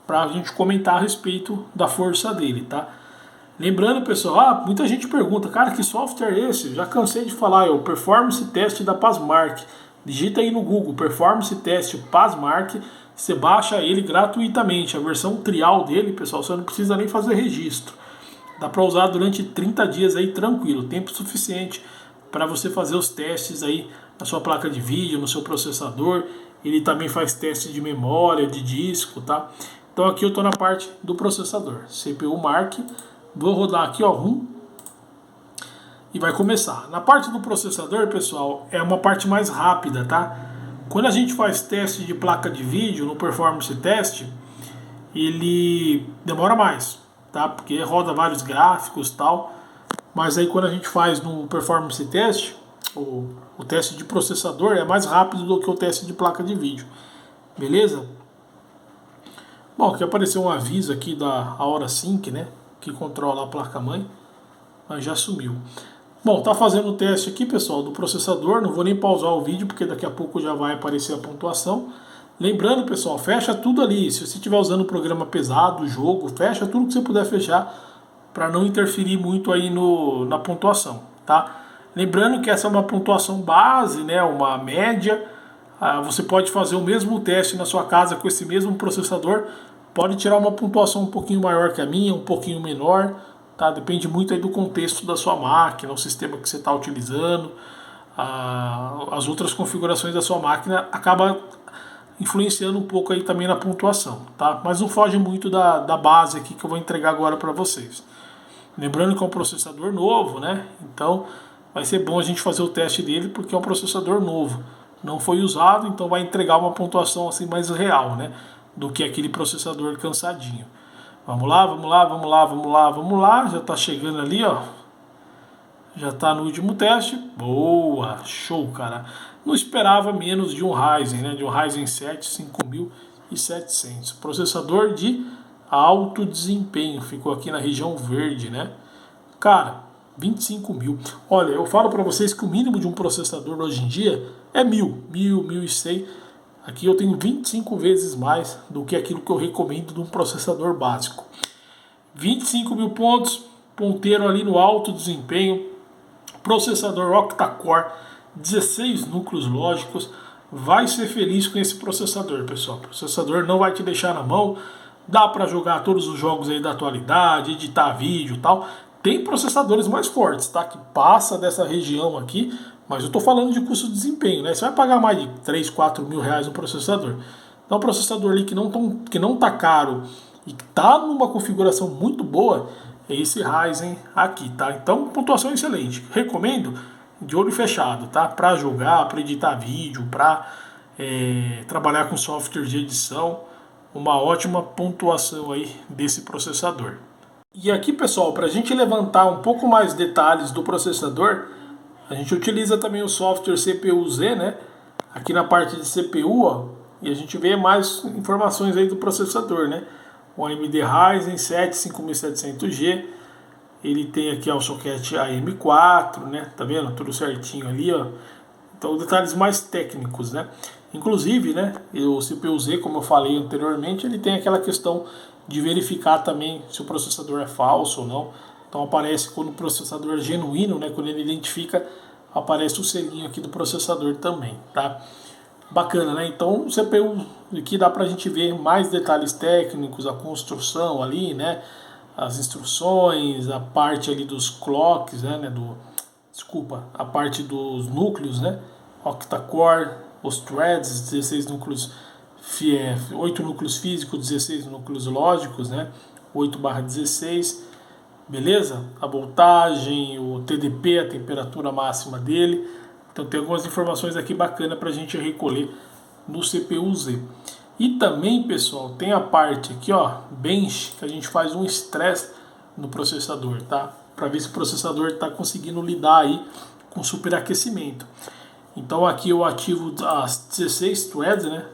para a gente comentar a respeito da força dele, tá? Lembrando, pessoal, muita gente pergunta, cara, que software é esse? Já cansei de falar, é o Performance Test da Passmark. Digita aí no Google, Performance Test Passmark, você baixa ele gratuitamente. A versão trial dele, pessoal, você não precisa nem fazer registro. Dá para usar durante 30 dias aí tranquilo, tempo suficiente para você fazer os testes aí na sua placa de vídeo, no seu processador. Ele também faz teste de memória, de disco, tá? Então aqui eu estou na parte do processador, CPU Mark. Vou rodar aqui, ó, e vai começar. Na parte do processador, pessoal, é uma parte mais rápida, tá? Quando a gente faz teste de placa de vídeo no Performance Test, ele demora mais, tá? Porque roda vários gráficos e tal. Mas aí quando a gente faz no Performance Test, o teste de processador é mais rápido do que o teste de placa de vídeo. Beleza? Bom, aqui apareceu um aviso aqui da Aura Sync, né? Que controla a placa-mãe, mas já sumiu. Bom, tá fazendo o teste aqui, pessoal, do processador. Não vou nem pausar o vídeo, porque daqui a pouco já vai aparecer a pontuação. Lembrando, pessoal, fecha tudo ali. Se você estiver usando o programa pesado, o jogo, fecha tudo que você puder fechar, para não interferir muito aí na pontuação, tá? Lembrando que essa é uma pontuação base, né? Uma média. Você pode fazer o mesmo teste na sua casa com esse mesmo processador. Pode tirar uma pontuação um pouquinho maior que a minha, um pouquinho menor, tá? Depende muito aí do contexto da sua máquina, o sistema que você está utilizando, as outras configurações da sua máquina, acaba influenciando um pouco aí também na pontuação, tá? Mas não foge muito da base aqui que eu vou entregar agora para vocês. Lembrando que é um processador novo, né? Então vai ser bom a gente fazer o teste dele porque é um processador novo. Não foi usado, então vai entregar uma pontuação assim mais real, né? Do que aquele processador cansadinho. Vamos lá, vamos lá, vamos lá, vamos lá, vamos lá. Já está chegando ali, ó. Já está no último teste. Boa, show, cara. Não esperava menos de um Ryzen, né? De um Ryzen 7 5700. Processador de alto desempenho. Ficou aqui na região verde, né? Cara, 25 mil. Olha, eu falo para vocês que o mínimo de um processador hoje em dia é 1.100. Aqui eu tenho 25 vezes mais do que aquilo que eu recomendo de um processador básico. 25 mil pontos, ponteiro ali no alto desempenho, processador octa-core, 16 núcleos lógicos. Vai ser feliz com esse processador, pessoal. O processador não vai te deixar na mão. Dá para jogar todos os jogos aí da atualidade, editar vídeo e tal. Tem processadores mais fortes, tá? Que passa dessa região aqui, mas eu estou falando de custo de desempenho, né? Você vai pagar mais de 3, 4 mil reais no processador. Então, um processador ali que não tá caro e que tá numa configuração muito boa, é esse Ryzen aqui, tá? Então, pontuação excelente. Recomendo de olho fechado, tá? Para jogar, para editar vídeo, para trabalhar com software de edição, uma ótima pontuação aí desse processador. E aqui, pessoal, para a gente levantar um pouco mais detalhes do processador, a gente utiliza também o software CPU-Z, né? Aqui na parte de CPU, ó, e a gente vê mais informações aí do processador, né? O AMD Ryzen 7 5700G, ele tem aqui ó, o socket AM4, né? Tá vendo? Tudo certinho ali, ó. Então, detalhes mais técnicos, né? Inclusive, né, o CPU-Z, como eu falei anteriormente, ele tem aquela questão de verificar também se o processador é falso ou não. Então aparece quando o processador é genuíno, né, quando ele identifica, aparece o selinho aqui do processador também, tá? Bacana, né? Então o CPU aqui dá pra gente ver mais detalhes técnicos, a construção ali, né? As instruções, a parte ali dos clocks, né? Desculpa, a parte dos núcleos, né? Octa-core, os threads, 16 núcleos, 8 núcleos físicos, 16 núcleos lógicos, né? 8/16, beleza? A voltagem, o TDP, a temperatura máxima dele. Então tem algumas informações aqui bacanas para a gente recolher no CPU-Z. E também, pessoal, tem a parte aqui, ó, bench, que a gente faz um stress no processador, tá? Para ver se o processador está conseguindo lidar aí com superaquecimento. Então aqui eu ativo as 16 threads, né?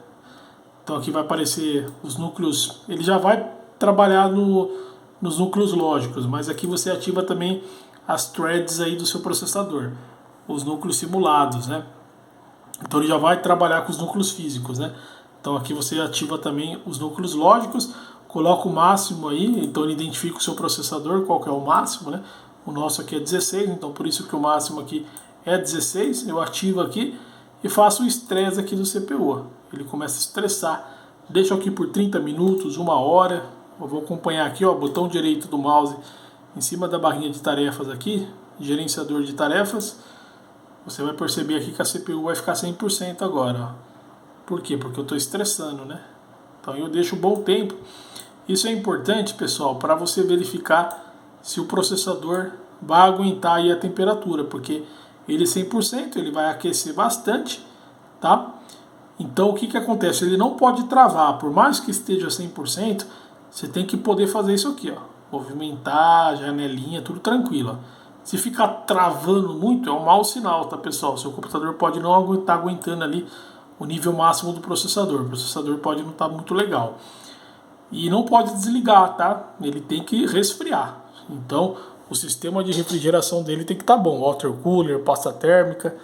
Então aqui vai aparecer os núcleos, ele já vai trabalhar nos núcleos lógicos, mas aqui você ativa também as threads aí do seu processador, os núcleos simulados, né? Então ele já vai trabalhar com os núcleos físicos, né? Então aqui você ativa também os núcleos lógicos, coloca o máximo aí, então ele identifica o seu processador, qual que é o máximo, né? O nosso aqui é 16, então por isso que o máximo aqui é 16, eu ativo aqui e faço o estresse aqui do CPU. Ele começa a estressar. Deixo aqui por 30 minutos, 1 hora. Eu vou acompanhar aqui, ó, botão direito do mouse em cima da barrinha de tarefas aqui, gerenciador de tarefas. Você vai perceber aqui que a CPU vai ficar 100% agora, ó. Por quê? Porque eu estou estressando, né? Então eu deixo um bom tempo. Isso é importante, pessoal, para você verificar se o processador vai aguentar aí a temperatura, porque ele 100%, ele vai aquecer bastante, tá? Então o que acontece? Ele não pode travar, por mais que esteja 100%, você tem que poder fazer isso aqui, ó. Movimentar, janelinha, tudo tranquilo, ó. Se ficar travando muito, é um mau sinal, tá, pessoal? Seu computador pode não estar aguentando ali o nível máximo do processador. O processador pode não estar muito legal. E não pode desligar, tá? Ele tem que resfriar. Então, o sistema de refrigeração dele tem que estar bom. Water cooler, pasta térmica.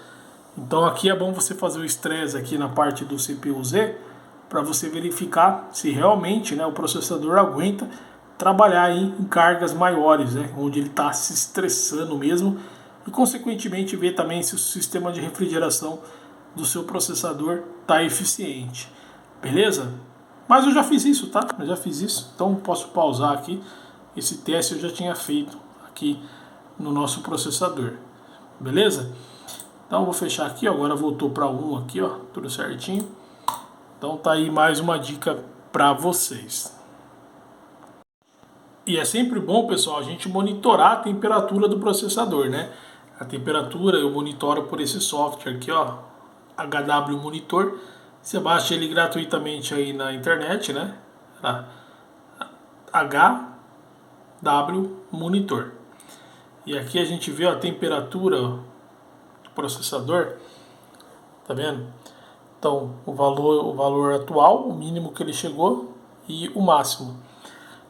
Então aqui é bom você fazer o estresse aqui na parte do CPU-Z para você verificar se realmente, né, o processador aguenta trabalhar aí em cargas maiores, né, onde ele está se estressando mesmo, e consequentemente ver também se o sistema de refrigeração do seu processador está eficiente. Beleza? Mas eu já fiz isso, tá? Eu já fiz isso, então posso pausar aqui. Esse teste eu já tinha feito aqui no nosso processador. Beleza? Então eu vou fechar aqui, ó, agora voltou para 1 aqui, ó, tudo certinho. Então tá aí mais uma dica para vocês. E é sempre bom, pessoal, a gente monitorar a temperatura do processador, né? A temperatura eu monitoro por esse software aqui, ó, HW Monitor. Você baixa ele gratuitamente aí na internet, né? HW Monitor. E aqui a gente vê a temperatura do processador, tá vendo? Então o valor atual, o mínimo que ele chegou e o máximo.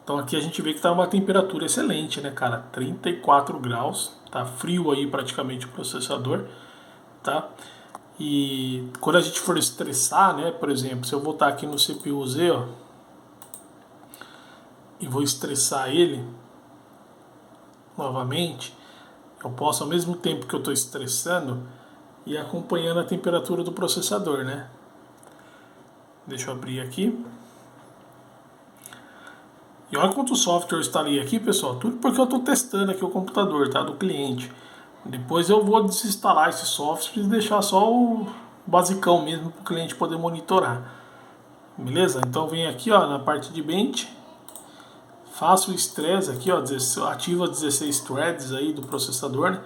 Então aqui a gente vê que está uma temperatura excelente, né, cara? 34 graus, tá frio aí praticamente o processador, tá? E quando a gente for estressar, né, por exemplo, se eu voltar aqui no CPU-Z, ó, e vou estressar ele novamente, eu posso ao mesmo tempo que eu estou estressando ir acompanhando a temperatura do processador, né? Deixa eu abrir aqui. E olha quantos softwares instalei aqui, pessoal. Tudo porque eu estou testando aqui o computador, tá? Do cliente. Depois eu vou desinstalar esses softwares e deixar só o basicão mesmo para o cliente poder monitorar. Beleza? Então vem aqui, ó, na parte de bench. Faço o stress aqui, ó, ativa 16 threads aí do processador, né?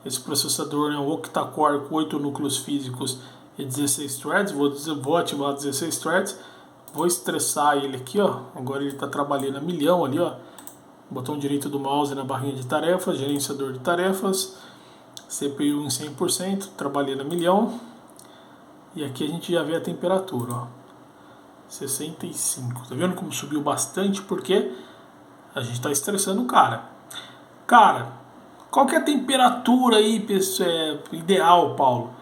Esse processador é um octa-core com 8 núcleos físicos e 16 threads. Vou ativar 16 threads. Vou estressar ele aqui, ó. Agora ele está trabalhando a milhão ali, ó. Botão direito do mouse na barrinha de tarefas, gerenciador de tarefas, CPU em 100%, trabalhando a milhão. E aqui a gente já vê a temperatura, ó. 65. Tá vendo como subiu bastante? Porque a gente está estressando o cara. Cara, qual que é a temperatura aí ideal, Paulo?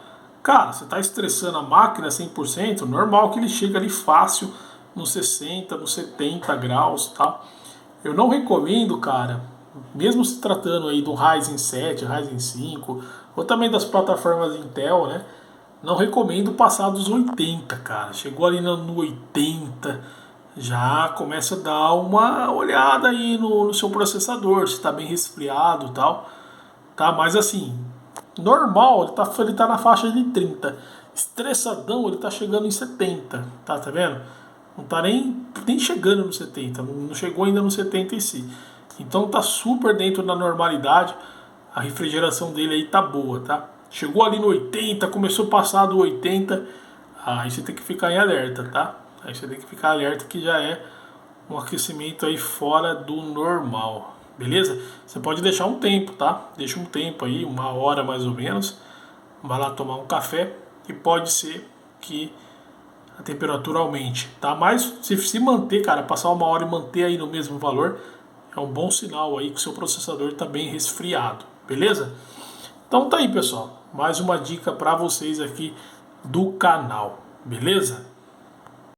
Cara, você está estressando a máquina 100%, normal que ele chegue ali fácil nos 60, nos 70 graus, tá? Eu não recomendo, cara, mesmo se tratando aí do Ryzen 7, Ryzen 5, ou também das plataformas Intel, né? Não recomendo passar dos 80, cara. Chegou ali no 80, já começa a dar uma olhada aí no seu processador, se está bem resfriado e tal, tá? Mas assim, normal, ele tá na faixa de 30. Estressadão, ele tá chegando em 70. Tá vendo? Não tá nem chegando no 70. Não chegou ainda no 70 em si. Então tá super dentro da normalidade. A refrigeração dele aí tá boa, tá? Chegou ali no 80, começou a passar do 80. Aí você tem que ficar em alerta, tá? Aí você tem que ficar alerta que já é um aquecimento aí fora do normal. Beleza? Você pode deixar um tempo, tá? Deixa um tempo aí, 1 hora mais ou menos. Vai lá tomar um café e pode ser que a temperatura aumente, tá? Mas se manter, cara, passar 1 hora e manter aí no mesmo valor, é um bom sinal aí que o seu processador está bem resfriado, beleza? Então tá aí, pessoal. Mais uma dica para vocês aqui do canal, beleza?